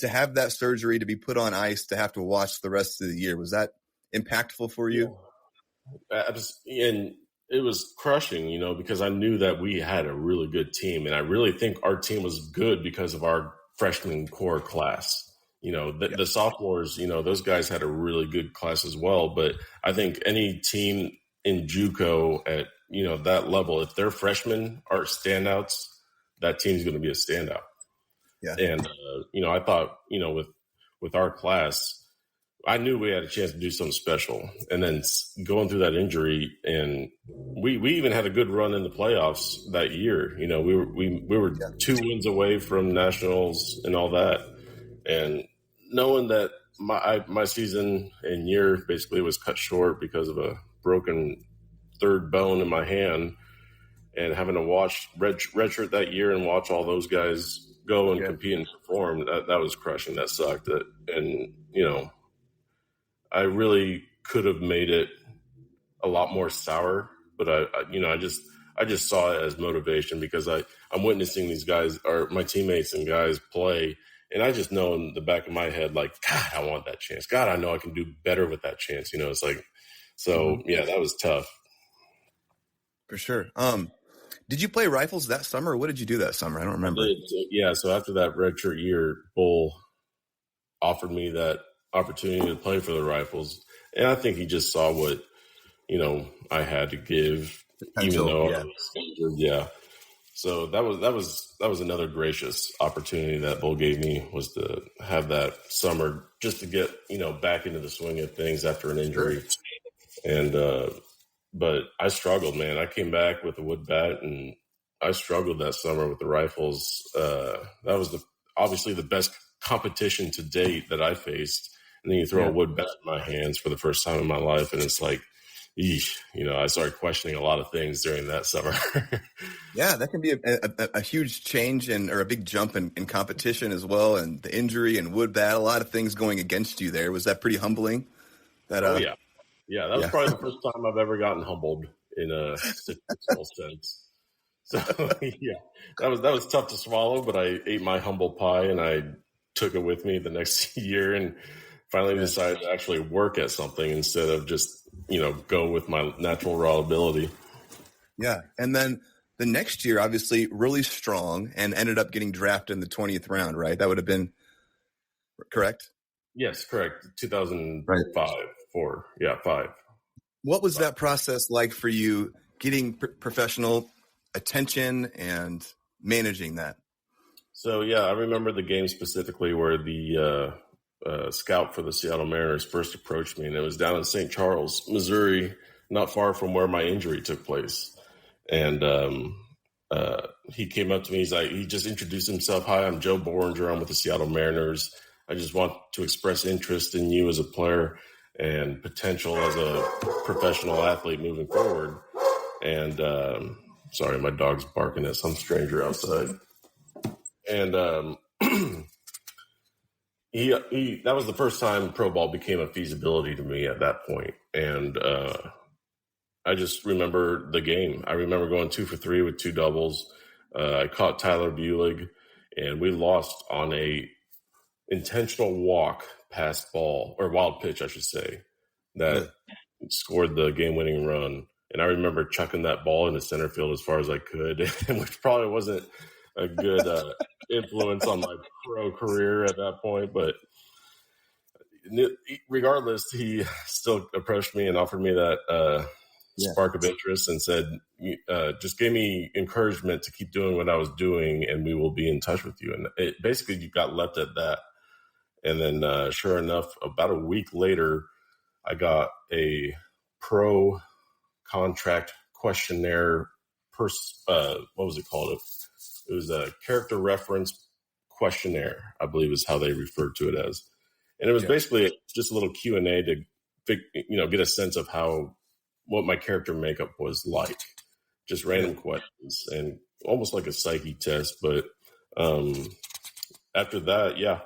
to have that surgery, to be put on ice, to have to watch the rest of the year? Was that impactful for you? And it was crushing, because I knew that we had a really good team. And I really think our team was good because of our freshman core class. The sophomores, those guys had a really good class as well. But I think any team in JUCO at, that level, if their freshmen are standouts, that team's going to be a standout. Yeah. And, I thought, with our class, I knew we had a chance to do something special. And then going through that injury, and we even had a good run in the playoffs that year. We were 2 wins away from nationals and all that. And knowing that my season and year basically was cut short because of a broken third bone in my hand, and having to watch redshirt that year and watch all those guys go and compete and perform, that was crushing. That sucked. I really could have made it a lot more sour, but I just saw it as motivation, because I'm witnessing these guys, or my teammates and guys, play. And I just know in the back of my head, like, God, I want that chance. God, I know I can do better with that chance. It's like, so that was tough. For sure. Did you play rifles that summer, or what did you do that summer? I don't remember. So after that redshirt year, Bull offered me that opportunity to play for the Rifles. And I think he just saw what, I had to give, even though I was injured. Yeah. So that was another gracious opportunity that Bull gave me, was to have that summer just to get, back into the swing of things after an injury. And, but I struggled, man. I came back with a wood bat, and I struggled that summer with the Rifles. That was obviously the best competition to date that I faced. And then you throw a wood bat in my hands for the first time in my life, and it's like, eesh, I started questioning a lot of things during that summer. Yeah, that can be a huge change or a big jump in competition as well, and the injury and wood bat, a lot of things going against you there. Was that pretty humbling? That was probably the first time I've ever gotten humbled in a statistical sense. So that was tough to swallow, but I ate my humble pie and I took it with me the next year, and finally decided to actually work at something instead of just, go with my natural raw ability. Yeah. And then the next year, obviously really strong, and ended up getting drafted in the 20th round, right? That would have been correct? Yes, correct. 2005, 5. What was that process like for you, getting professional attention and managing that? So, I remember the game specifically where the scout for the Seattle Mariners first approached me, and it was down in St. Charles, Missouri, not far from where my injury took place. And he came up to me. He just introduced himself. Hi, I'm Joe Boringer. I'm with the Seattle Mariners. I just want to express interest in you as a player and potential as a professional athlete moving forward. And sorry, my dog's barking at some stranger outside. And that was the first time pro ball became a feasibility to me at that point. And I just remember the game. I remember going 2 for 3 with 2 doubles. I caught Tyler Bulig, and we lost on a intentional walk past ball, or wild pitch, I should say, that scored the game-winning run. And I remember chucking that ball into center field as far as I could, which probably wasn't a good influence on my pro career at that point. But regardless, he still approached me and offered me that spark of interest, and said, just gave me encouragement to keep doing what I was doing, and we will be in touch with you. And it basically, you got left at that. And then sure enough, about a week later, I got a pro contract questionnaire. What was it called? It was a character reference questionnaire, I believe is how they referred to it as. And it was basically just a little Q&A to get a sense of what my character makeup was like. Just random questions and almost like a psyche test. But after that,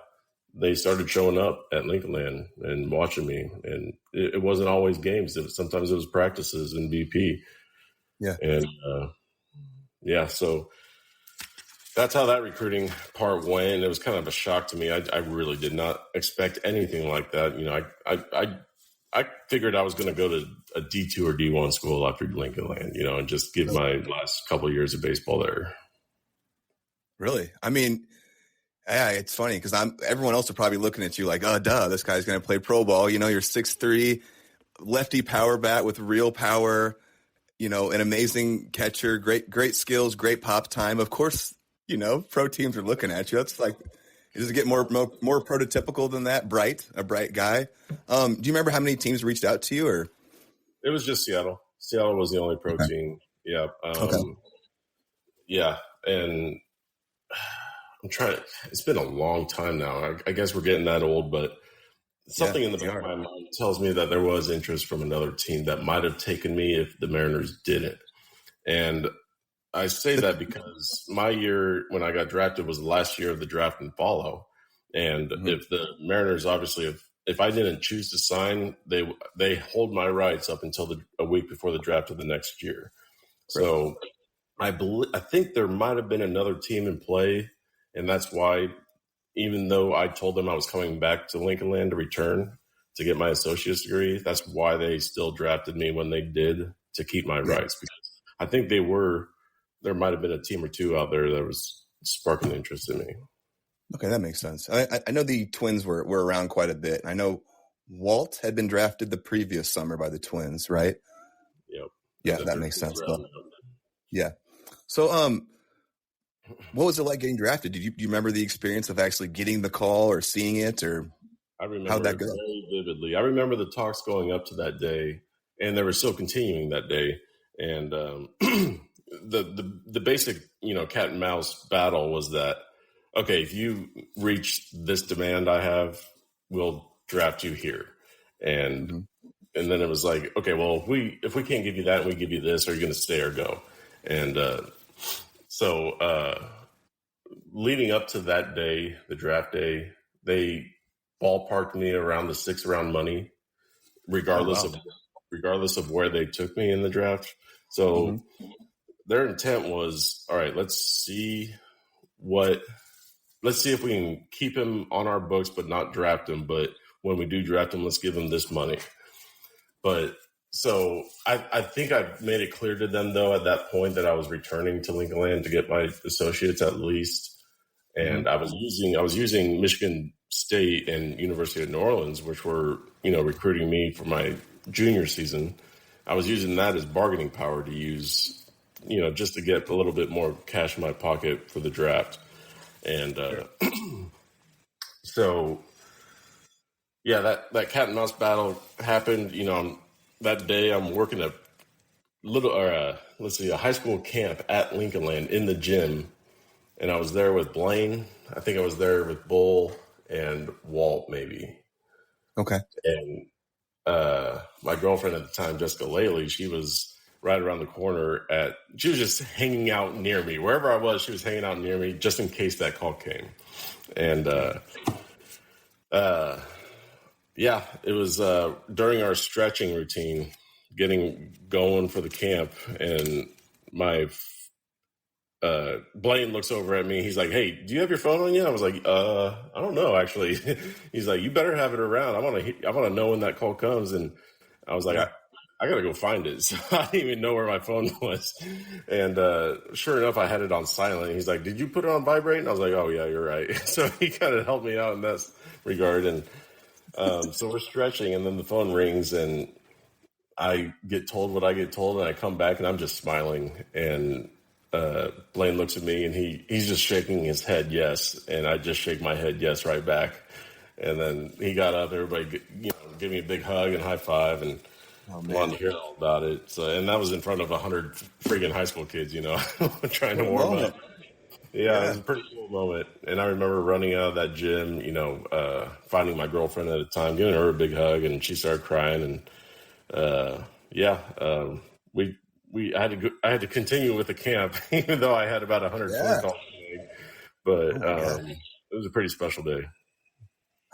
they started showing up at Lincoln Land and watching me. And it wasn't always games. Sometimes it was practices in BP. Yeah. And so that's how that recruiting part went. It was kind of a shock to me. I really did not expect anything like that. I figured I was going to go to a D2 or D1 school after Lincoln Land, and just give my last couple of years of baseball there. Really? I mean, yeah, it's funny because everyone else are probably looking at you like, oh, duh, this guy's going to play pro ball. You're 6'3", lefty power bat with real power, an amazing catcher, great skills, great pop time. Of course, pro teams are looking at you. That's like, does it get more prototypical than that? A bright guy. Do you remember how many teams reached out to you? Or it was just Seattle. Seattle was the only pro team. Yeah. Yeah. And I'm trying. It's been a long time now. I guess we're getting that old, but something in the back of my mind tells me that there was interest from another team that might have taken me if the Mariners didn't. And I say that because my year when I got drafted was the last year of the draft and follow. And if the Mariners, obviously, if I didn't choose to sign, they hold my rights up until a week before the draft of the next year. So I think there might have been another team in play. And that's why, even though I told them I was coming back to Lincoln Land to return to get my associate's degree, that's why they still drafted me when they did, to keep my rights. Because I think there might have been a team or two out there that was sparking interest in me. Okay, that makes sense. I know the Twins were around quite a bit. I know Walt had been drafted the previous summer by the Twins, right? Yep. Yeah, that makes sense. Yeah. So, what was it like getting drafted? Do you remember the experience of actually getting the call or seeing it, or I remember how'd that go? Very vividly. I remember the talks going up to that day, and they were still continuing that day. And the basic, cat and mouse battle was that, okay, if you reach this demand I have, we'll draft you here. And and then it was like, okay, well, if we can't give you that, we give you this, are you going to stay or go? And so leading up to that day, the draft day, they ballparked me around the 6th round money, regardless of where they took me in the draft. So their intent was, all right, let's see if we can keep him on our books but not draft him. But when we do draft him, let's give him this money. But so I think I made it clear to them, though, at that point that I was returning to Lincoln Land to get my associates at least. And I was using Michigan State and University of New Orleans, which were, recruiting me for my junior season. I was using that as bargaining power to use, just to get a little bit more cash in my pocket for the draft. And so, yeah, that cat and mouse battle happened. That day I'm working a high school camp at Lincoln Land in the gym. And I was there with Blaine. I think I was there with Bull and Walt, maybe. Okay. And my girlfriend at the time, Jessica Laley, she was right around the corner she was just hanging out near me. Wherever I was, she was hanging out near me just in case that call came. And it was during our stretching routine, getting going for the camp, and my Blaine looks over at me. He's like, "Hey, do you have your phone on you?" I was like, "I don't know, actually." He's like, "You better have it around. I want to know when that call comes." And I was like, I got to go find it. So I didn't even know where my phone was. And sure enough, I had it on silent. He's like, "Did you put it on vibrate?" And I was like, "Oh, yeah, you're right." So he kind of helped me out in that regard. And so we're stretching, and then the phone rings, and I get told what I get told, and I come back, and I'm just smiling. And Blaine looks at me, and he's just shaking his head yes, and I just shake my head yes right back. And then he got up, everybody gave me a big hug and high five, and wanted to hear all about it. So, and that was in front of 100 friggin' high school kids, trying to warm up. Yeah, it was a pretty cool moment. And I remember running out of that gym, finding my girlfriend at the time, giving her a big hug, and she started crying. And I had to continue with the camp, even though I had about 100 phone calls a day. But it was a pretty special day.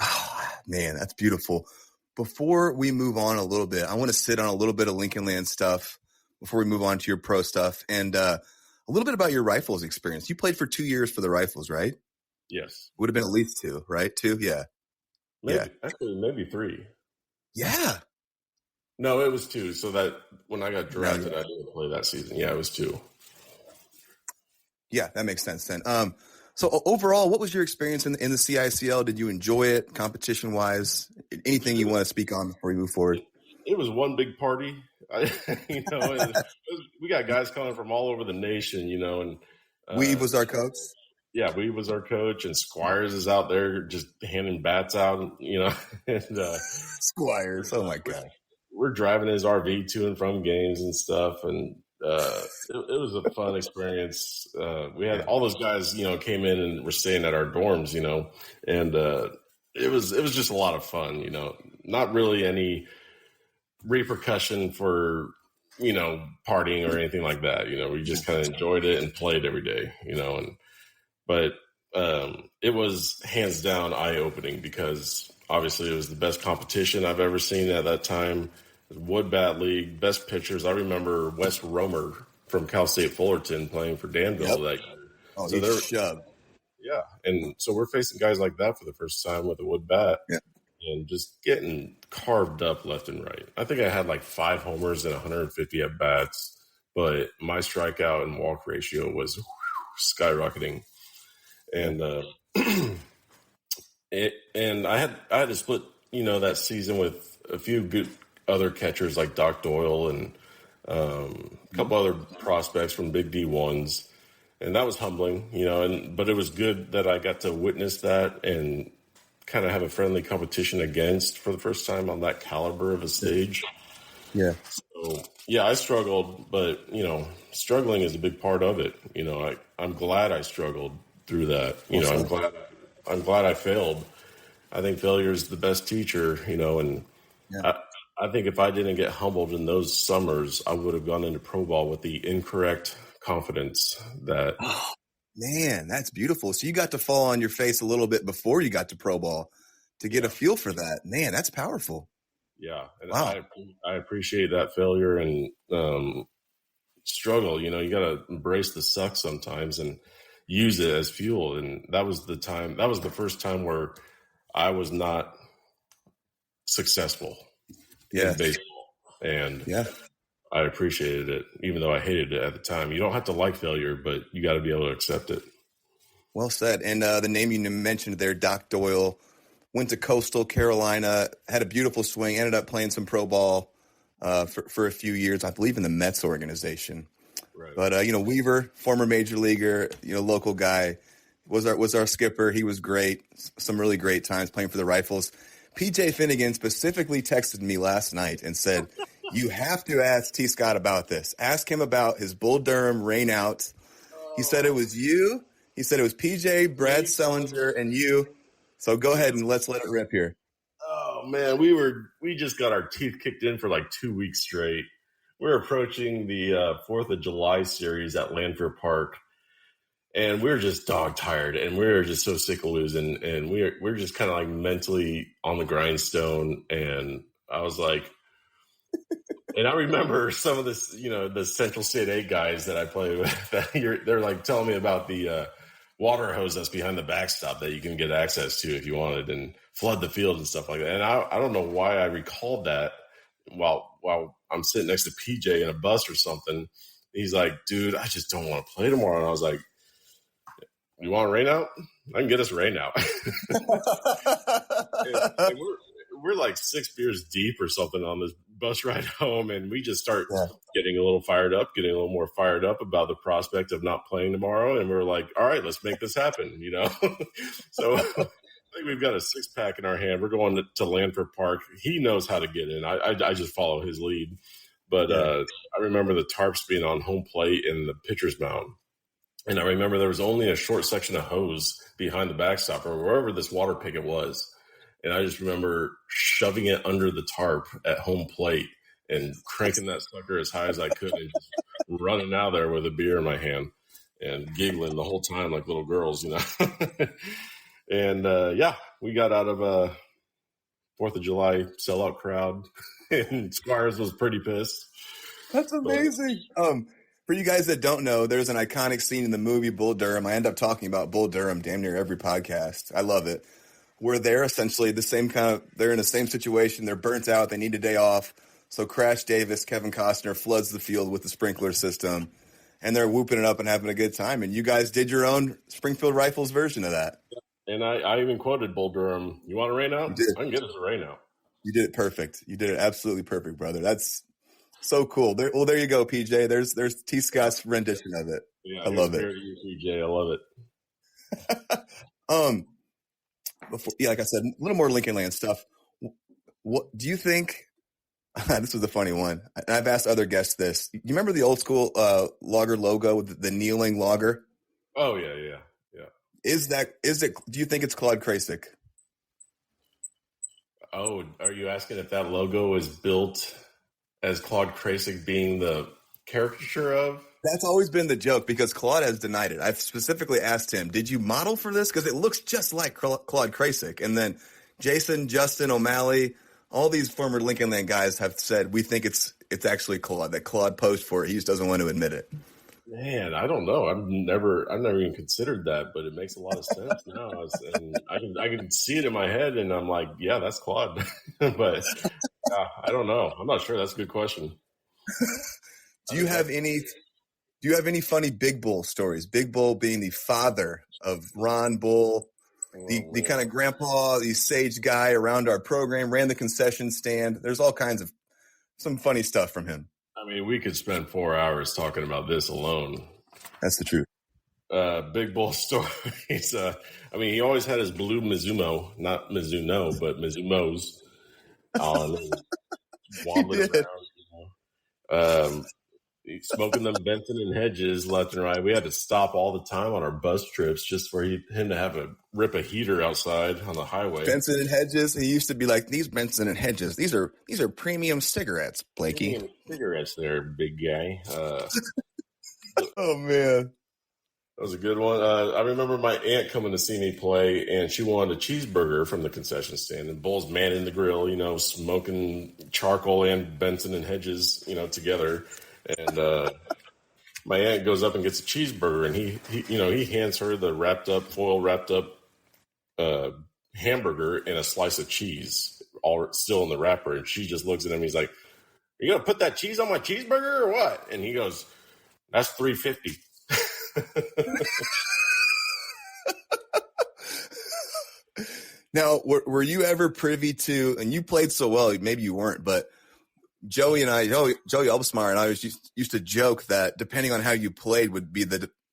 Oh, man, that's beautiful. Before we move on a little bit, I want to sit on a little bit of Lincoln Land stuff before we move on to your pro stuff, and a little bit about your Rifles experience. You played for 2 years for the Rifles, right? Yes. Would have been at least 2, right? 2? Yeah. Actually, maybe 3. Yeah. No, it was 2. So that when I got drafted, I didn't play that season. Yeah, it was 2. Yeah, that makes sense then. So overall, what was your experience in the CICL? Did you enjoy it competition-wise? Anything you want to speak on before we move forward? It was one big party. We got guys coming from all over the nation, and Weave was our coach. Yeah, Weave was our coach, and Squires is out there just handing bats out, and Squires, oh my God. We're driving his RV to and from games and stuff, and it was a fun experience. We had all those guys, came in and were staying at our dorms, and it was just a lot of fun, not really any repercussion for, partying or anything like that. We just kind of enjoyed it and played every day, but it was hands down eye-opening because obviously it was the best competition I've ever seen at that time. Wood Bat League, best pitchers. I remember Wes Romer from Cal State Fullerton playing for Danville that year. Oh, so they're shoved. Yeah, and so we're facing guys like that for the first time with a wood bat, and just getting carved up left and right. I think I had like 5 homers and 150 at bats, but my strikeout and walk ratio was skyrocketing, and and I had to split, that season with a few good other catchers like Doc Doyle and a couple other prospects from Big D1s. And that was humbling, but it was good that I got to witness that and kind of have a friendly competition against for the first time on that caliber of a stage. Yeah. So, yeah, I struggled, but, struggling is a big part of it. I'm glad I struggled through that. I'm glad I failed. I think failure is the best teacher, and I think if I didn't get humbled in those summers, I would have gone into pro ball with the incorrect confidence that. Oh, man, that's beautiful. So you got to fall on your face a little bit before you got to pro ball to get a feel for that. Man, that's powerful. Yeah. And wow. I appreciate that failure and struggle. You got to embrace the suck sometimes and use it as fuel. And that was the first time where I was not successful in baseball. And I appreciated it, even though I hated it at the time. You don't have to like failure, but you got to be able to accept it. Well said. And the name you mentioned there, Doc Doyle, went to Coastal Carolina, had a beautiful swing, ended up playing some pro ball for a few years, I believe in the Mets organization. Right. But, Weaver, former major leaguer, local guy, was our skipper. He was great. Some really great times playing for the Rifles. PJ Finnegan specifically texted me last night and said, you have to ask T. Scott about this. Ask him about his Bull Durham rain out. He said it was you. He said it was PJ, Brad Sellinger, and you. So go ahead and let's let it rip here. Oh, man, we just got our teeth kicked in for like 2 weeks straight. We're approaching the 4th of July series at Lanphier Park. And we're just dog tired, and we're just so sick of losing, and we're just kind of like mentally on the grindstone. And I was like, and I remember some of this, the Central State A guys that I play with. They're like telling me about the water hose that's behind the backstop that you can get access to if you wanted, and flood the field and stuff like that. And I don't know why I recalled that while I'm sitting next to PJ in a bus or something. He's like, dude, I just don't want to play tomorrow. And I was like, you want rain out? I can get us rain out. and we're like 6 beers deep or something on this bus ride home, and we just start getting a little more fired up about the prospect of not playing tomorrow. And we're like, all right, let's make this happen, So I think we've got a 6-pack in our hand. We're going to Lanphier Park. He knows how to get in. I just follow his lead. But I remember the tarps being on home plate in the pitcher's mound. And I remember there was only a short section of hose behind the backstop or wherever this water picket was. And I just remember shoving it under the tarp at home plate and cranking that sucker as high as I could and just running out there with a beer in my hand and giggling the whole time like little girls, you know. And we got out of a 4th of July sellout crowd, and Squires was pretty pissed. That's amazing. For you guys that don't know, there's an iconic scene in the movie Bull Durham. I end up talking about Bull Durham damn near every podcast. I love it. Where they're essentially they're in the same situation. They're burnt out. They need a day off. So Crash Davis, Kevin Costner, floods the field with the sprinkler system, and they're whooping it up and having a good time. And you guys did your own Springfield Rifles version of that. And I even quoted Bull Durham. You want a rain out? I can get us a rain out. You did it perfect. You did it absolutely perfect, brother. That's so cool. There you go, PJ. There's T. Scott's rendition of it. Yeah, I love it. PJ, I love it. Like I said, a little more Lincoln Land stuff. What do you think? This was a funny one. I've asked other guests this. You remember the old school logger logo with the kneeling logger? Oh yeah. Is it? Do you think it's Claude Krasik? Oh, are you asking if that logo is built as Claude Krasik being the caricature of? That's always been the joke because Claude has denied it. I've specifically asked him, did you model for this? Because it looks just like Claude Krasik. And then Jason, Justin, O'Malley, all these former Lincoln Land guys have said, we think it's actually Claude, that Claude posed for it. He just doesn't want to admit it. Man, I don't know. I've never even considered that, but it makes a lot of sense now. And I can see it in my head, and I'm like, yeah, that's Claude. But I don't know. I'm not sure. That's a good question. Do you have any funny Big Bull stories? Big Bull being the father of Ron Bull, the kind of grandpa, the sage guy around our program, ran the concession stand. There's all kinds of some funny stuff from him. I mean, we could spend 4 hours talking about this alone. That's the truth. Big Bull stories. He always had his blue Mizuno, not Mizuno, but Mizumos on, wobbling around. Smoking them Benson and Hedges left and right. We had to stop all the time on our bus trips just for him to rip a heater outside on the highway. Benson and Hedges. He used to be like, these Benson and Hedges. These are premium cigarettes, Blakey. Premium cigarettes, there, big guy. Oh man, that was a good one. I remember my aunt coming to see me play, and she wanted a cheeseburger from the concession stand. And Bull's manning the grill, smoking charcoal and Benson and Hedges, together. And my aunt goes up and gets a cheeseburger, and he hands her the foil wrapped up hamburger and a slice of cheese, all still in the wrapper. And she just looks at him. He's like, "Are you gonna put that cheese on my cheeseburger or what?" And he goes, "That's $3.50." Now, were you ever privy to? And you played so well, maybe you weren't, but Joey Elbsmeyer and I used to joke that depending on how you played would be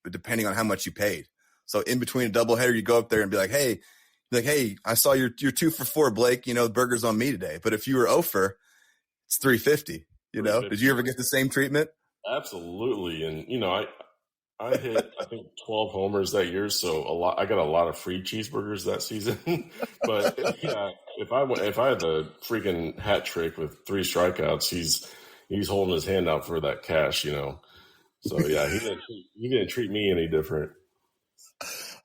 depending on how much you paid. So in between a doubleheader, you go up there and be like, hey, I saw you're 2 for 4, Blake. The burger's on me today. But if you were 0 for, it's $3.50. Did you ever get the same treatment? Absolutely. And I hit, I think, 12 homers that year, so I got a lot of free cheeseburgers that season. But yeah, if I had the freaking hat trick with 3 strikeouts, he's holding his hand out for that cash, So yeah, he didn't treat me any different.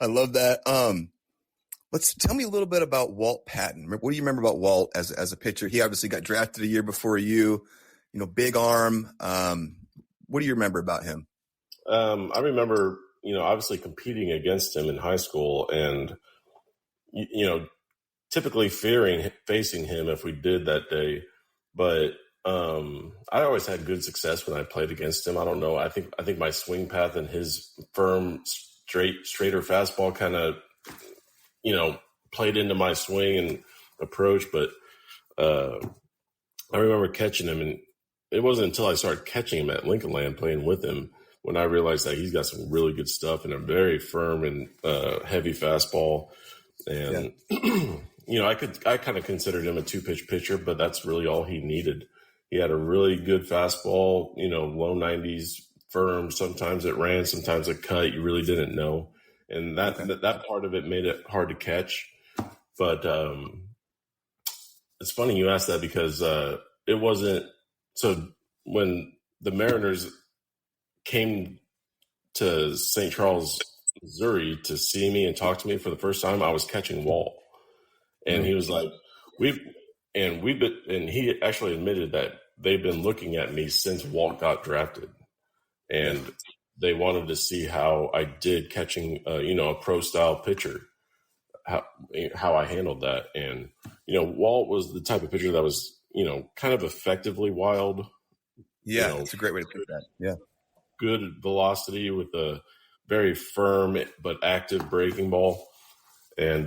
I love that. Tell me a little bit about Walt Patton. What do you remember about Walt as a pitcher? He obviously got drafted a year before you. Big arm. What do you remember about him? I remember, obviously competing against him in high school and, typically facing him if we did that day. But I always had good success when I played against him. I don't know. I think my swing path and his firm, straighter fastball kind of, played into my swing and approach. But I remember catching him, and it wasn't until I started catching him at Lincoln Land playing with him when I realized that he's got some really good stuff and a very firm and heavy fastball. And, I kind of considered him a 2-pitch pitcher, but that's really all he needed. He had a really good fastball, low 90s, firm. Sometimes it ran, sometimes it cut. You really didn't know. And that part of it made it hard to catch. But it's funny you asked that because it wasn't – so when the Mariners came to St. Charles, Missouri to see me and talk to me for the first time, I was catching Walt. And he was like, and he actually admitted that they've been looking at me since Walt got drafted. And they wanted to see how I did catching, a pro-style pitcher, how I handled that. And, Walt was the type of pitcher that was, kind of effectively wild. Yeah, it's a great way to put that. Yeah. Good velocity with a very firm but active breaking ball. And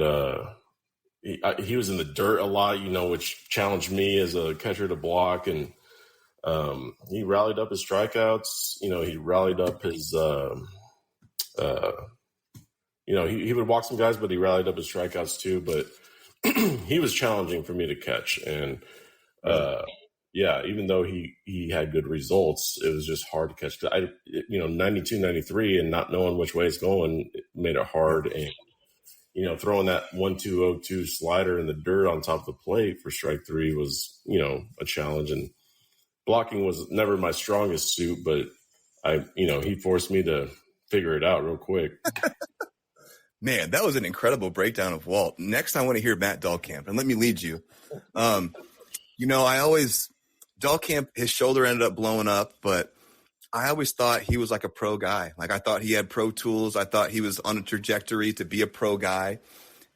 he was in the dirt a lot, which challenged me as a catcher to block. And he rallied up his strikeouts. He rallied up his, he would walk some guys, but he rallied up his strikeouts too. But he was challenging for me to catch. And, even though he had good results, it was just hard to catch. 92, 93 and not knowing which way it's going, it made it hard. And, throwing that 1-2-0-2 slider in the dirt on top of the plate for strike three was, a challenge. And blocking was never my strongest suit, but he forced me to figure it out real quick. Man, that was an incredible breakdown of Walt. Next, I want to hear Matt Dahlkamp, and let me lead you. Dahlkamp, his shoulder ended up blowing up, but I always thought he was like a pro guy. Like I thought he had pro tools. I thought he was on a trajectory to be a pro guy.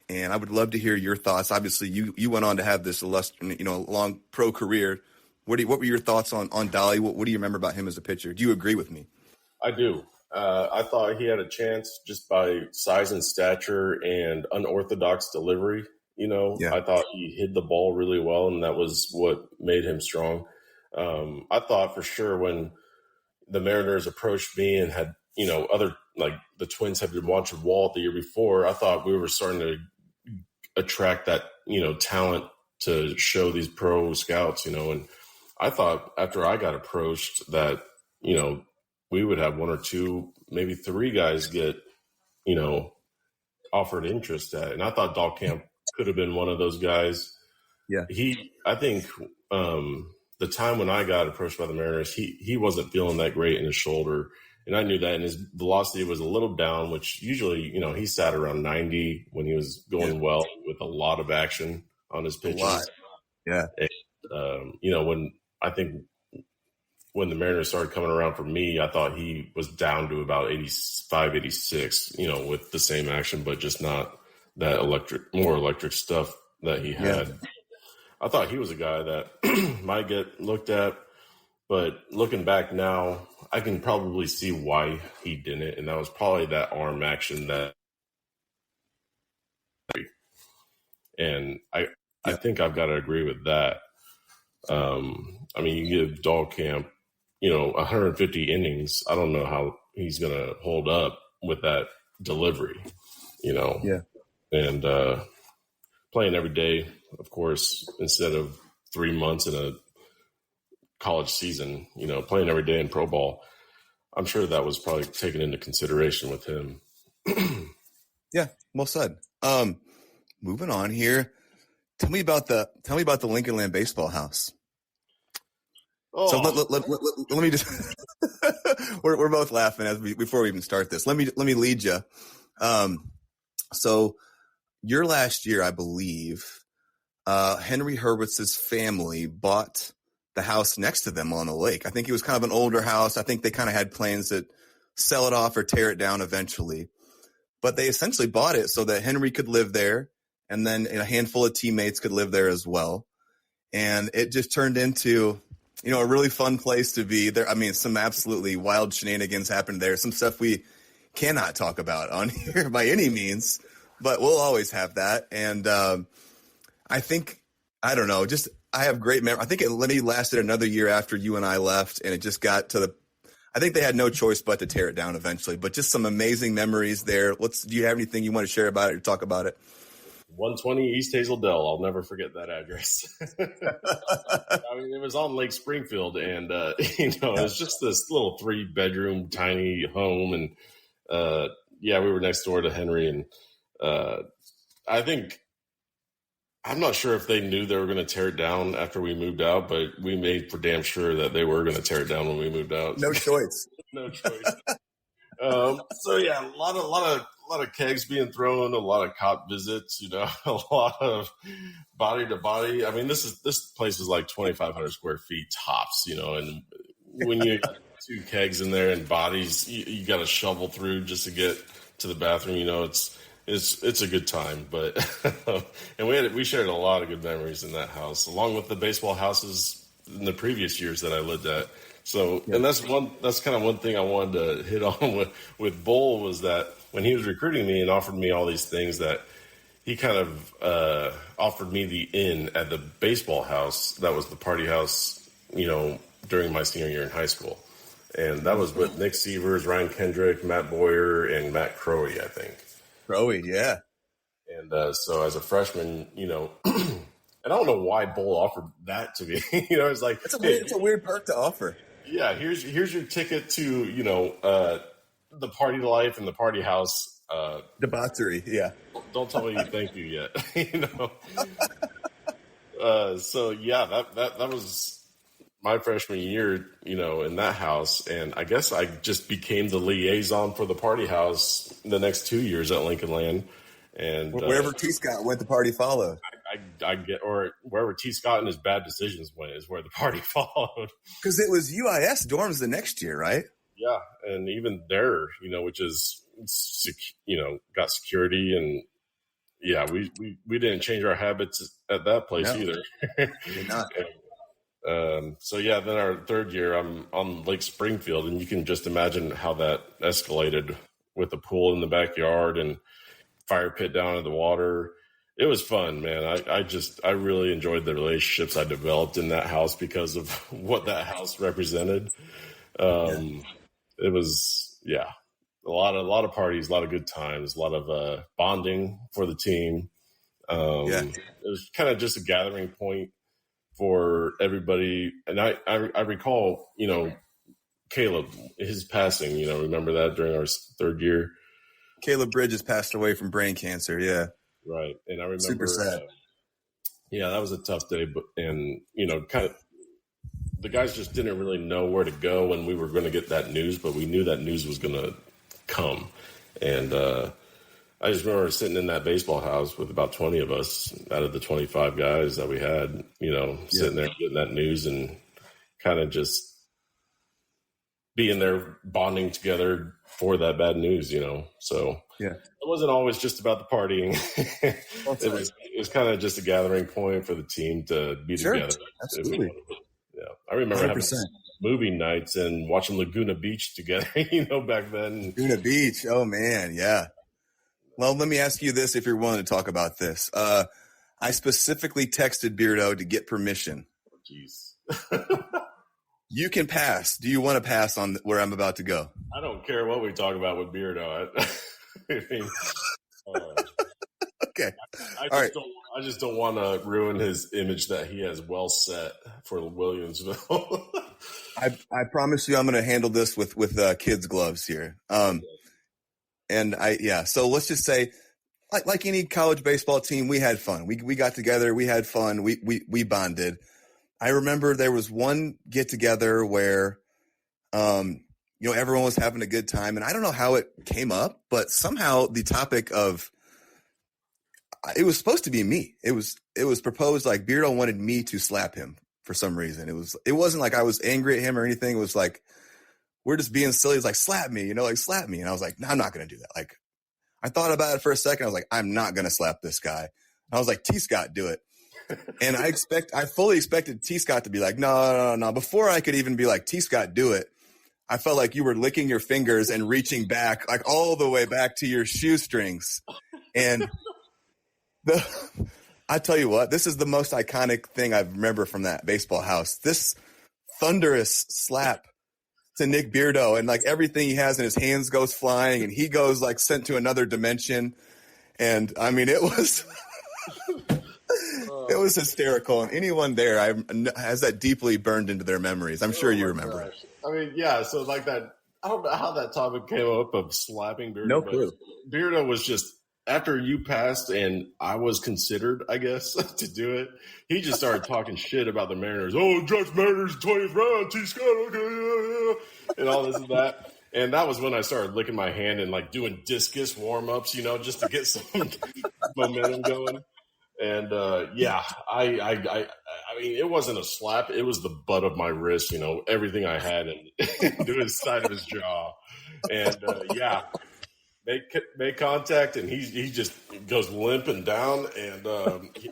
And I would love to hear your thoughts. Obviously, you went on to have this long pro career. What were your thoughts on Dolly? What do you remember about him as a pitcher? Do you agree with me? I do. I thought he had a chance just by size and stature and unorthodox delivery. I thought he hit the ball really well, and that was what made him strong. I thought for sure when the Mariners approached me and had, other, like the Twins had been watching Walt the year before, I thought we were starting to attract that, talent to show these pro scouts, and I thought after I got approached that, we would have one or two, maybe three guys get, offered interest at. And I thought Dahlkamp could have been one of those guys. Yeah. I think the time when I got approached by the Mariners, he wasn't feeling that great in his shoulder. And I knew that, and his velocity was a little down, which usually, he sat around 90 when he was going well with a lot of action on his pitches. Yeah. And, when the Mariners started coming around for me, I thought he was down to about 85, 86, with the same action, but just not that more electric stuff that he had. Yeah. I thought he was a guy that might get looked at, but looking back now, I can probably see why he didn't, and that was probably that arm action that. And I think I've got to agree with that. You give Dahlkamp, 150 innings. I don't know how he's going to hold up with that delivery, Yeah. And playing every day, of course, instead of 3 months in a college season, playing every day in pro ball. I'm sure that was probably taken into consideration with him. Yeah, well said. Moving on here. Tell me about the Lincoln Land Baseball House. Oh. So let me just we're both laughing before we even start this. Let me lead you. So your last year, I believe, Henry Hurwitz's family bought the house next to them on the lake. I think it was kind of an older house. I think they kind of had plans to sell it off or tear it down eventually. But they essentially bought it so that Henry could live there, and then a handful of teammates could live there as well. And it just turned into a really fun place to be there. I mean, some absolutely wild shenanigans happened there. Some stuff we cannot talk about on here by any means, but we'll always have that. And I think, I don't know, I have great memory. I think it lasted another year after you and I left, and it just got to I think they had no choice but to tear it down eventually, but just some amazing memories there. Do you have anything you want to share about it or talk about it? 120 East Hazel Dell. I'll never forget that address. I mean, it was on Lake Springfield, and it's just this little 3-bedroom tiny home, and we were next door to Henry, and I'm not sure if they knew they were going to tear it down after we moved out, but we made for damn sure that they were going to tear it down when we moved out. No choice. No choice. So yeah, a lot of kegs being thrown, a lot of cop visits, a lot of body to body. I mean, this place is like 2,500 square feet tops, and when you got 2 kegs in there and bodies, you got to shovel through just to get to the bathroom. It's a good time, but and we shared a lot of good memories in that house, along with the baseball houses in the previous years that I lived at. So, and that's kind of one thing I wanted to hit on with Bull, was that when he was recruiting me and offered me all these things, that he kind of offered me the inn at the baseball house that was the party house, during my senior year in high school. And that was with Nick Sievers, Ryan Kendrick, Matt Boyer, and Matt Crowey, I think. Crowey, yeah. And so as a freshman, and I don't know why Bull offered that to me. It's like it's a weird perk to offer. Yeah, here's your ticket to the party life and the party house. Debauchery, yeah. Don't tell me you thank you yet. So yeah, that was my freshman year, in that house, and I guess I just became the liaison for the party house the next 2 years at Lincoln Land. And wherever T. Scott went, the party followed. Or wherever T. Scott and his bad decisions went is where the party followed. Because it was UIS dorms the next year, right? Yeah, and even there, which is, got security, and yeah, we didn't change our habits at that place either. Did not. So yeah, then our third year, I'm on Lake Springfield, and you can just imagine how that escalated with the pool in the backyard and fire pit down in the water. It was fun, man. I really enjoyed the relationships I developed in that house because of what that house represented. It was, a lot of parties, a lot of good times, a lot of bonding for the team. It was kind of just a gathering point for everybody. And I recall, Caleb, his passing, remember that during our third year? Caleb Bridges passed away from brain cancer, yeah. Right. And I remember, super sad. That was a tough day, but kind of the guys just didn't really know where to go when we were going to get that news, but we knew that news was going to come. And I just remember sitting in that baseball house with about 20 of us out of the 25 guys that we had, sitting there getting that news and kind of just being there bonding together for that bad news, So it wasn't always just about the partying. It was kind of just a gathering point for the team to be together. Absolutely. Yeah, I remember 100%. having movie nights and watching Laguna Beach together. Back then. Laguna Beach. Oh man, yeah. Well, let me ask you this: if you're willing to talk about this, I specifically texted Beardo to get permission. Oh, jeez. You can pass. Do you want to pass on where I'm about to go? I don't care what we talk about with Beardo. Okay. I just don't want to ruin his image that he has well set for Williamsville. I promise you I'm going to handle this with kids' gloves here. So let's just say, like any college baseball team, we had fun. We got together, we had fun, we bonded. I remember there was one get together where, everyone was having a good time, and I don't know how it came up, but somehow the topic of it was supposed to be me. It was proposed like Beardo wanted me to slap him for some reason. It wasn't like I was angry at him or anything. It was like we're just being silly. It's like slap me, slap me, and I was like, no, I'm not going to do that. Like I thought about it for a second. I was like, I'm not going to slap this guy. And I was like, T. Scott, do it. And I fully expected T. Scott to be like, no. Before I could even be like, T. Scott, do it, I felt like you were licking your fingers and reaching back, like all the way back to your shoestrings. And I tell you what, this is the most iconic thing I remember from that baseball house. This thunderous slap to Nick Beardo, and like everything he has in his hands goes flying, and he goes like sent to another dimension. And I mean, it was It was hysterical, and anyone there has that deeply burned into their memories. I'm sure you remember it. I mean, yeah. So like that, I don't know how that topic came up of slapping Beardo. No clue. Beardo was just after you passed, and I was considered, I guess, to do it. He just started talking shit about the Mariners. Oh, Judge Mariners 20th round, T. Scott, okay, and all this and that. And that was when I started licking my hand and like doing discus warm ups, just to get some momentum going. And I mean, it wasn't a slap; it was the butt of my wrist. Everything I had, and to his side of his jaw, and make contact, and he just goes limping down, and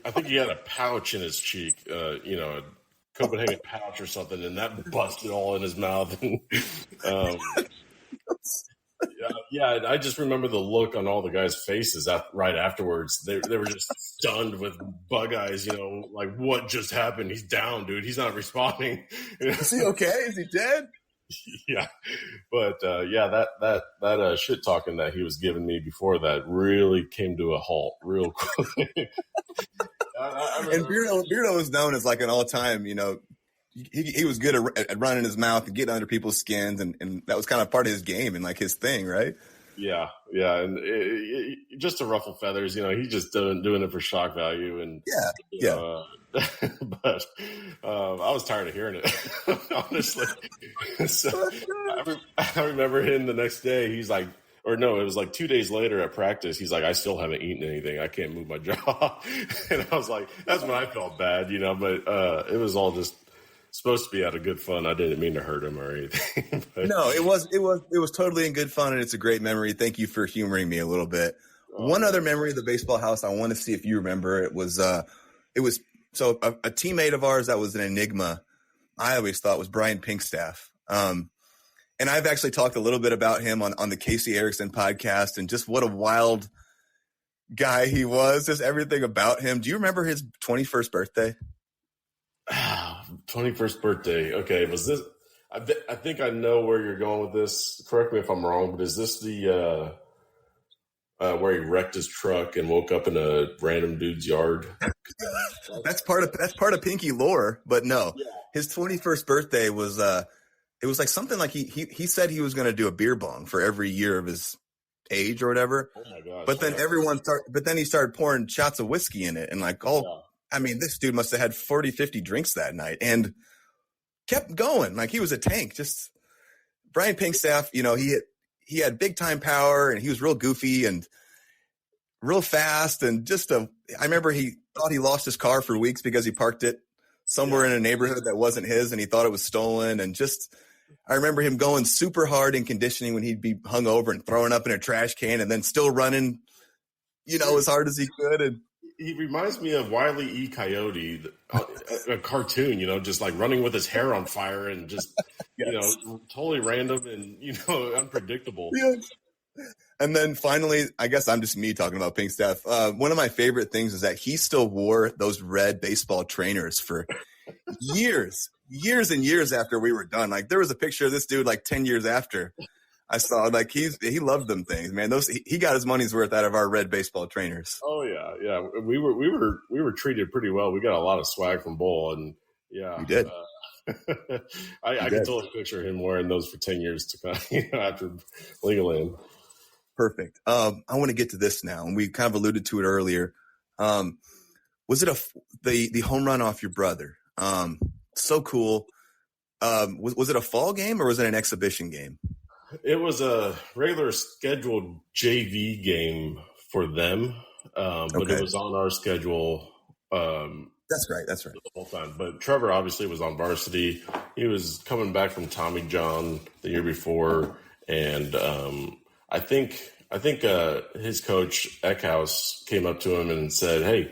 I think he had a pouch in his cheek, a Copenhagen pouch or something, and that busted all in his mouth. Yeah, I just remember the look on all the guys' faces right afterwards. They were just stunned with bug eyes, like what just happened? He's down, dude. He's not responding. Is he okay? Is he dead? Yeah, but that shit talking that he was giving me before that really came to a halt real quick. And Beardo was known as like an all-time, he was good at running his mouth and getting under people's skins, and that was kind of part of his game and like his thing, right? Yeah, and just to ruffle feathers, he's just doing it for shock value, and but I was tired of hearing it, honestly. So I remember him the next day. He's like, or no, it was like 2 days later at practice. He's like, I still haven't eaten anything. I can't move my jaw, and I was like, that's when I felt bad, But it was all just supposed to be out of good fun. I didn't mean to hurt him or anything. No, it was totally in good fun, and it's a great memory. Thank you for humoring me a little bit. One other memory of the baseball house I want to see if you remember. It was so a teammate of ours that was an enigma. I always thought was Brian Pinkstaff. And I've actually talked a little bit about him on the Casey Erickson podcast, and just what a wild guy he was. Just everything about him. Do you remember his 21st birthday? 21st birthday. Okay. Was this, I think I know where you're going with this. Correct me if I'm wrong, but is this the, where he wrecked his truck and woke up in a random dude's yard? That's part of Pinky lore, but no, his 21st birthday was, it was like something like he said he was going to do a beer bong for every year of his age or whatever. Oh my gosh. But then he started pouring shots of whiskey in it, and I mean, this dude must have had 40, 50 drinks that night and kept going. Like he was a tank. Just Brian Pinkstaff, he had big time power, and he was real goofy and real fast. And I remember he thought he lost his car for weeks because he parked it somewhere in a neighborhood that wasn't his, and he thought it was stolen. And I remember him going super hard in conditioning when he'd be hungover and throwing up in a trash can, and then still running, as hard as he could. And he reminds me of Wile E. Coyote, a cartoon, just like running with his hair on fire and just, totally random and, unpredictable. Yes. And then finally, I guess I'm just me talking about Pinkstaff. One of my favorite things is that he still wore those red baseball trainers for years and years after we were done. Like there was a picture of this dude like 10 years after I saw, like he loved them things, man. He got his money's worth out of our red baseball trainers. Oh yeah. We were treated pretty well. We got a lot of swag from Bull, and we did. I can totally picture him wearing those for 10 years to come after Legoland. Perfect. I want to get to this now, and we kind of alluded to it earlier. Was it the home run off your brother? So cool. Was it a fall game or was it an exhibition game? It was a regular scheduled JV game for them, but it was on our schedule. That's right. The whole time. But Trevor obviously was on varsity. He was coming back from Tommy John the year before, and I think his coach Eckhouse came up to him and said, "Hey,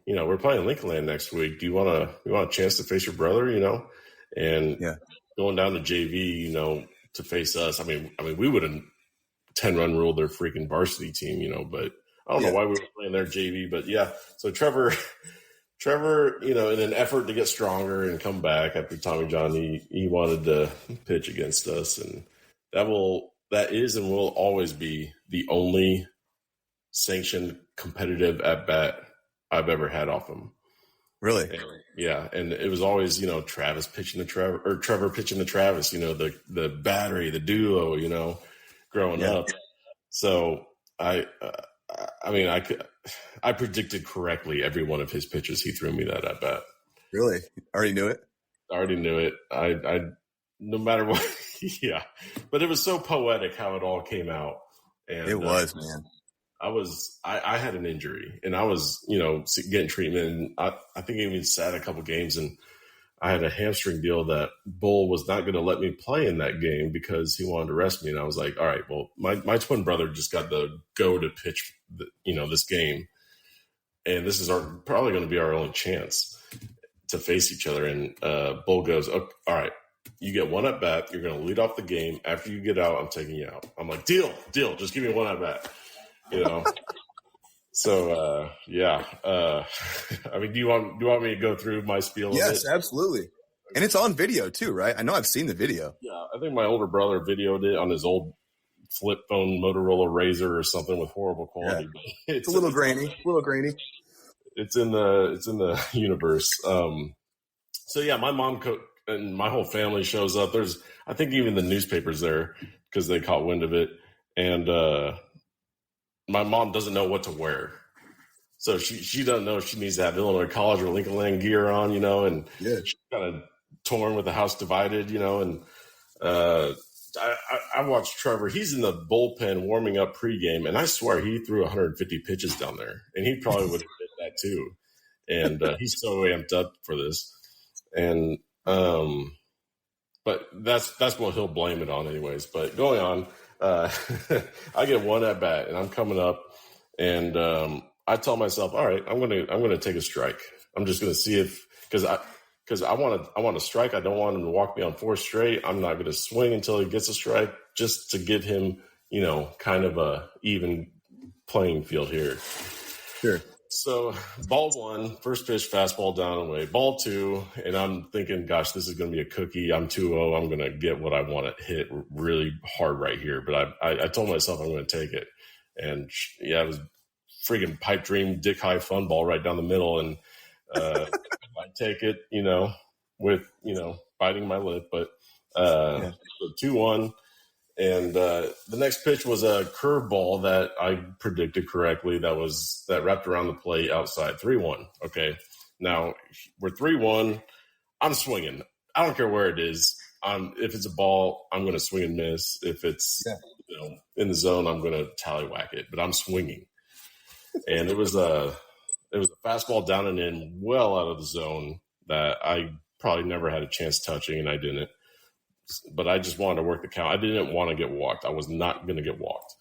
we're playing Lincolnland next week. Do you want a chance to face your brother? And going down to JV, to face us. I mean, we would have 10-run ruled their freaking varsity team, but I don't know why we were playing their JV. But so Trevor, in an effort to get stronger and come back after Tommy John, he wanted to pitch against us, and that is and will always be the only sanctioned competitive at bat I've ever had off him. Really? And, yeah, and it was always, you know, Travis pitching to Trevor, or Trevor pitching to Travis. You know, the battery, the duo. You know, growing up. So I predicted correctly every one of his pitches. He threw me that at bat. Really? Already knew it? I already knew it. I no matter what. Yeah, but it was so poetic how it all came out. And it was, man. I had an injury and I was, you know, getting treatment. And I think I even sat a couple games, and I had a hamstring deal that Bull was not going to let me play in that game because he wanted to rest me. And I was like, all right, well, my twin brother just got the go to pitch, this game. And this is probably going to be our only chance to face each other. And Bull goes, oh, all right, you get one at bat. You're going to lead off the game. After you get out, I'm taking you out. I'm like, deal. Just give me one at bat. You know, so yeah. I mean, do you want me to go through my spiel? Yes, absolutely. And it's on video too, right? I know I've seen the video. Yeah, I think my older brother videoed it on his old flip phone Motorola Razr or something with horrible quality. Yeah. It's a little grainy. It's in the universe. So yeah, my mom and my whole family shows up. I think even the newspapers there because they caught wind of it, and my mom doesn't know what to wear. So she doesn't know if she needs to have Illinois College or Lincoln Land gear on, you know, and she's kind of torn with the house divided, you know, and I watched Trevor. He's in the bullpen warming up pregame, and I swear he threw 150 pitches down there, and he probably would have did that too. And he's so amped up for this. And but that's what he'll blame it on anyways. But going on, I get one at bat, and I'm coming up, and I tell myself, all right, I'm gonna take a strike. I'm just gonna see if because I want to strike. I don't want him to walk me on 4 straight. I'm not gonna swing until he gets a strike, just to give him, you know, kind of a even playing field here. Sure. So ball 1, first pitch, fastball down and away. Ball 2, and I'm thinking, gosh, this is going to be a cookie. I'm 2-0. I'm going to get what I want to hit really hard right here. But I told myself I'm going to take it. And, yeah, it was freaking pipe dream, dick high fun ball right down the middle. And I take it, you know, with, you know, biting my lip. But so 2-1. And the next pitch was a curveball that I predicted correctly that wrapped around the plate outside. 3-1. Okay. Now we're 3-1. I'm swinging. I don't care where it is. If it's a ball, I'm going to swing and miss. If it's you know, in the zone, I'm going to tallywhack it. But I'm swinging. And it was a fastball down and in, well out of the zone that I probably never had a chance touching, and I didn't. But I just wanted to work the count. I didn't want to get walked. I was not going to get walked.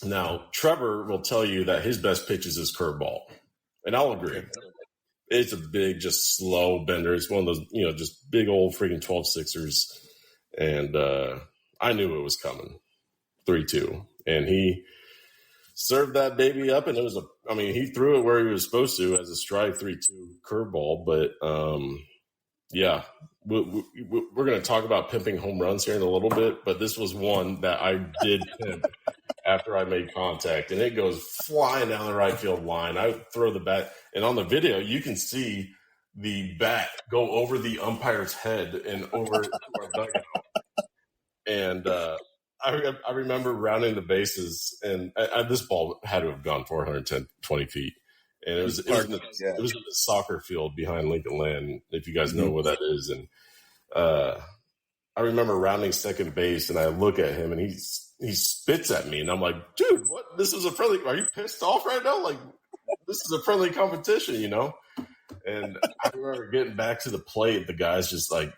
Now, Trevor will tell you that his best pitch is his curveball. And I'll agree. It's a big, just slow bender. It's one of those, you know, just big old freaking 12-6ers. And I knew it was coming. 3-2. And he served that baby up. And it was he threw it where he was supposed to as a strike 3-2 curveball. But, yeah, we're going to talk about pimping home runs here in a little bit, but this was one that I did pimp after I made contact, and it goes flying down the right field line. I throw the bat, and on the video, you can see the bat go over the umpire's head and over to our dugout. And I remember rounding the bases, and this ball had to have gone 420 feet. And it was in the soccer field behind Lincoln Land, if you guys know where that is. And I remember rounding second base, and I look at him, and he spits at me, and I'm like, dude, what? This is a friendly. Are you pissed off right now? Like, this is a friendly competition, you know? And I remember getting back to the plate, the guys just like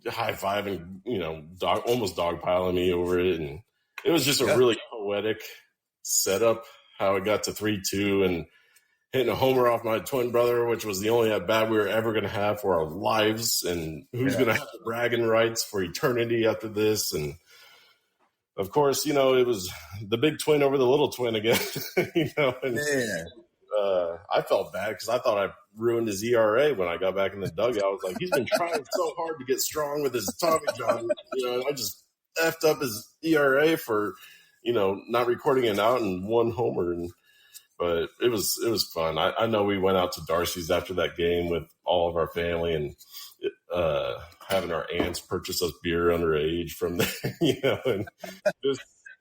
high-fiving, you know, almost dogpiling me over it. And it was just a really poetic setup, how it got to 3-2, and hitting a homer off my twin brother, which was the only at-bat we were ever going to have for our lives. And who's going to have the bragging rights for eternity after this? And, of course, you know, it was the big twin over the little twin again. You know, and I felt bad because I thought I ruined his ERA when I got back in the dugout. I was like, he's been trying so hard to get strong with his Tommy John. You know, and I just effed up his ERA for, you know, not recording it out and one homer. And but it was fun. I know we went out to Darcy's after that game with all of our family and having our aunts purchase us beer underage from there, and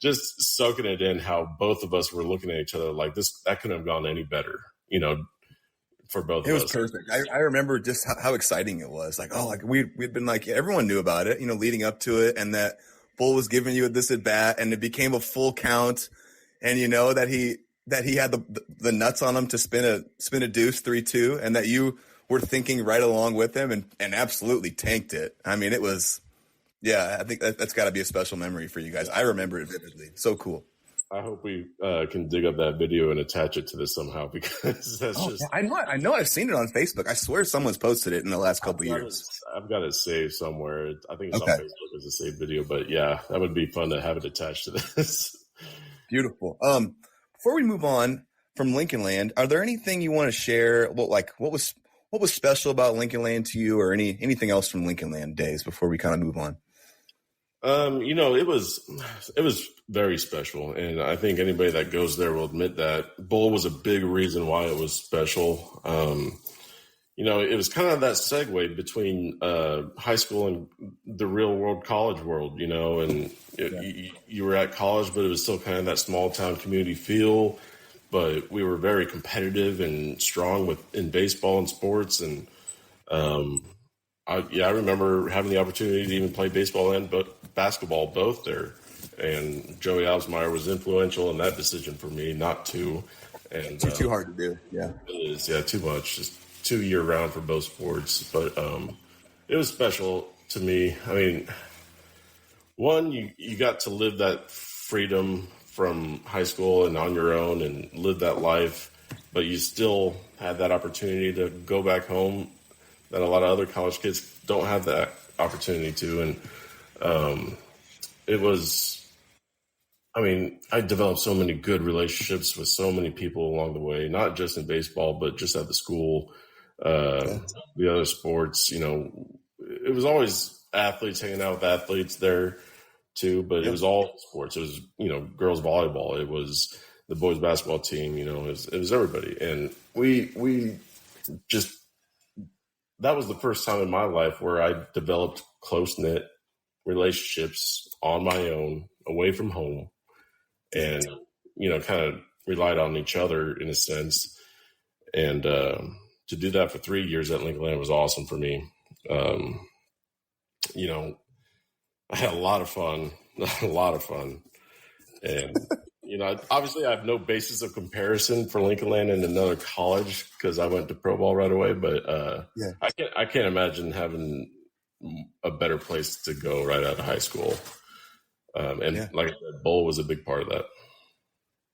just soaking it in how both of us were looking at each other like that couldn't have gone any better, for both of us. It was perfect. I remember just how exciting it was. Like, we'd been like, everyone knew about it, leading up to it, and that Bull was giving you this at bat, and it became a full count, and that he had the nuts on him to spin a deuce 3-2, and that you were thinking right along with him and absolutely tanked it. I mean, it was, I think that's got to be a special memory for you guys. I remember it vividly. So cool. I hope we can dig up that video and attach it to this somehow, because that's I know I've seen it on Facebook. I swear someone's posted it in the last couple of years. I've got it saved somewhere. I think it's on Facebook as a saved video, but yeah, that would be fun to have it attached to this. Beautiful. Before we move on from Lincoln Land, are there anything you want to share? What was special about Lincoln Land to you, or anything else from Lincoln Land days before we kind of move on? It was very special, and I think anybody that goes there will admit that Bull was a big reason why it was special. It was kind of that segue between high school and the real world college world, and you were at college, but it was still kind of that small town community feel. But we were very competitive and strong in baseball and sports, and I remember having the opportunity to even play baseball and basketball both there. And Joey Alsmeyer was influential in that decision for me not to. And too hard to do. Yeah, it is. Yeah, too much. Just 2 year round for both sports. But it was special to me. I mean, one, you got to live that freedom from high school and on your own and live that life, but you still had that opportunity to go back home that a lot of other college kids don't have that opportunity to. And I developed so many good relationships with so many people along the way, not just in baseball, but just at the school, the other sports. It was always athletes, hanging out with athletes there too, but it was all sports. It was, girls volleyball. It was the boys basketball team, it was everybody. And we just, that was the first time in my life where I developed close-knit relationships on my own, away from home, and, kind of relied on each other in a sense. And to do that for 3 years at Lincoln Land was awesome for me. I had a lot of fun. And, obviously I have no basis of comparison for Lincoln Land and another college because I went to pro ball right away. But I can't imagine having a better place to go right out of high school. Like I said, Bull was a big part of that.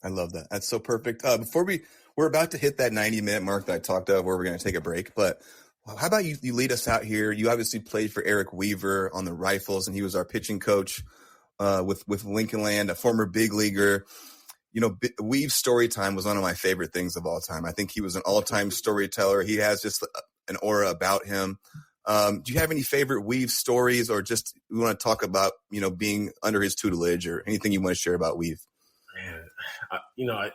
I love that. That's so perfect. Before we're about to hit that 90-minute mark that I talked of where we're going to take a break, but how about you lead us out here? You obviously played for Eric Weaver on the Rifles, and he was our pitching coach with Lincoln Land, a former big leaguer. Weave's story time was one of my favorite things of all time. I think he was an all-time storyteller. He has just an aura about him. Do you have any favorite Weave stories, or just we want to talk about, being under his tutelage, or anything you want to share about Weave? Man,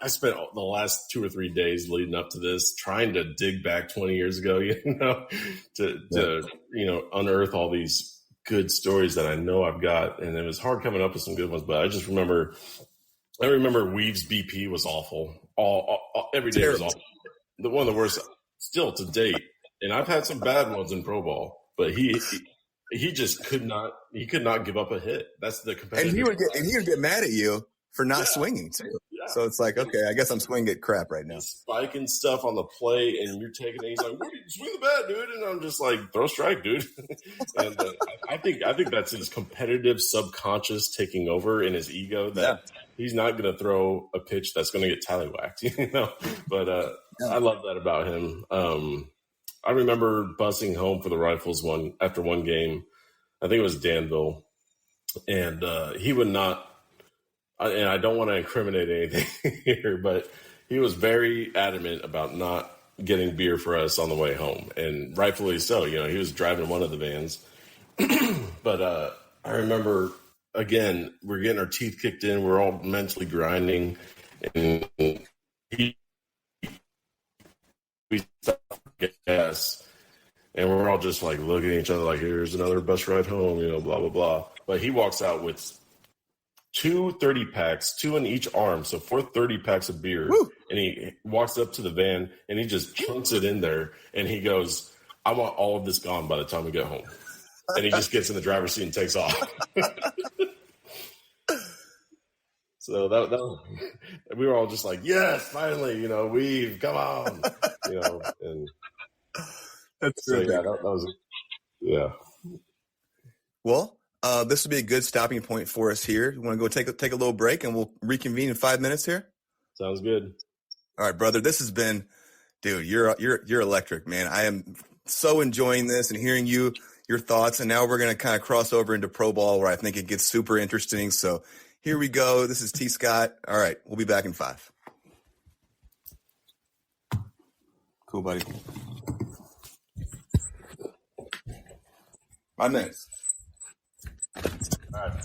I spent the last 2 or 3 days leading up to this trying to dig back 20 years ago, to unearth all these good stories that I know I've got. And it was hard coming up with some good ones, but I remember Weave's BP was awful. Every day was awful. One of the worst still to date. And I've had some bad ones in pro ball, but he just could not give up a hit. That's the competitive. And he would get mad at you for not swinging too. Yeah. So it's like, okay, I guess I'm swinging at crap right now. He's spiking stuff on the plate, and you're taking it. He's like, swing the bat, dude. And I'm just like, throw strike, dude. And I think that's his competitive subconscious taking over in his ego that he's not going to throw a pitch that's going to get tallywhacked, But I love that about him. I remember busing home for the Rifles after one game. I think it was Danville. And he would not, and I don't want to incriminate anything here, but he was very adamant about not getting beer for us on the way home. And rightfully so. He was driving one of the vans. But I remember, again, we're getting our teeth kicked in. We're all mentally grinding. And he we stop for gas, and we're all just like looking at each other like, here's another bus ride home, blah, blah, blah. But he walks out with 2 30-packs, 2 in each arm, so 4 30-packs of beer. Woo! And he walks up to the van, and he just chunks it in there, and he goes, I want all of this gone by the time we get home. And he just gets in the driver's seat and takes off. So that we were all just like, yes, finally, we've come on, and That's so yeah, that was yeah. Well, this will be a good stopping point for us here. You want to go take a little break, and we'll reconvene in 5 minutes here? Sounds good. All right, brother. This has been, dude. You're electric, man. I am so enjoying this and hearing your thoughts. And now we're gonna kind of cross over into pro ball, where I think it gets super interesting. So here we go. This is T. Scott. All right, we'll be back in 5. Cool, buddy. 5 minutes. All right.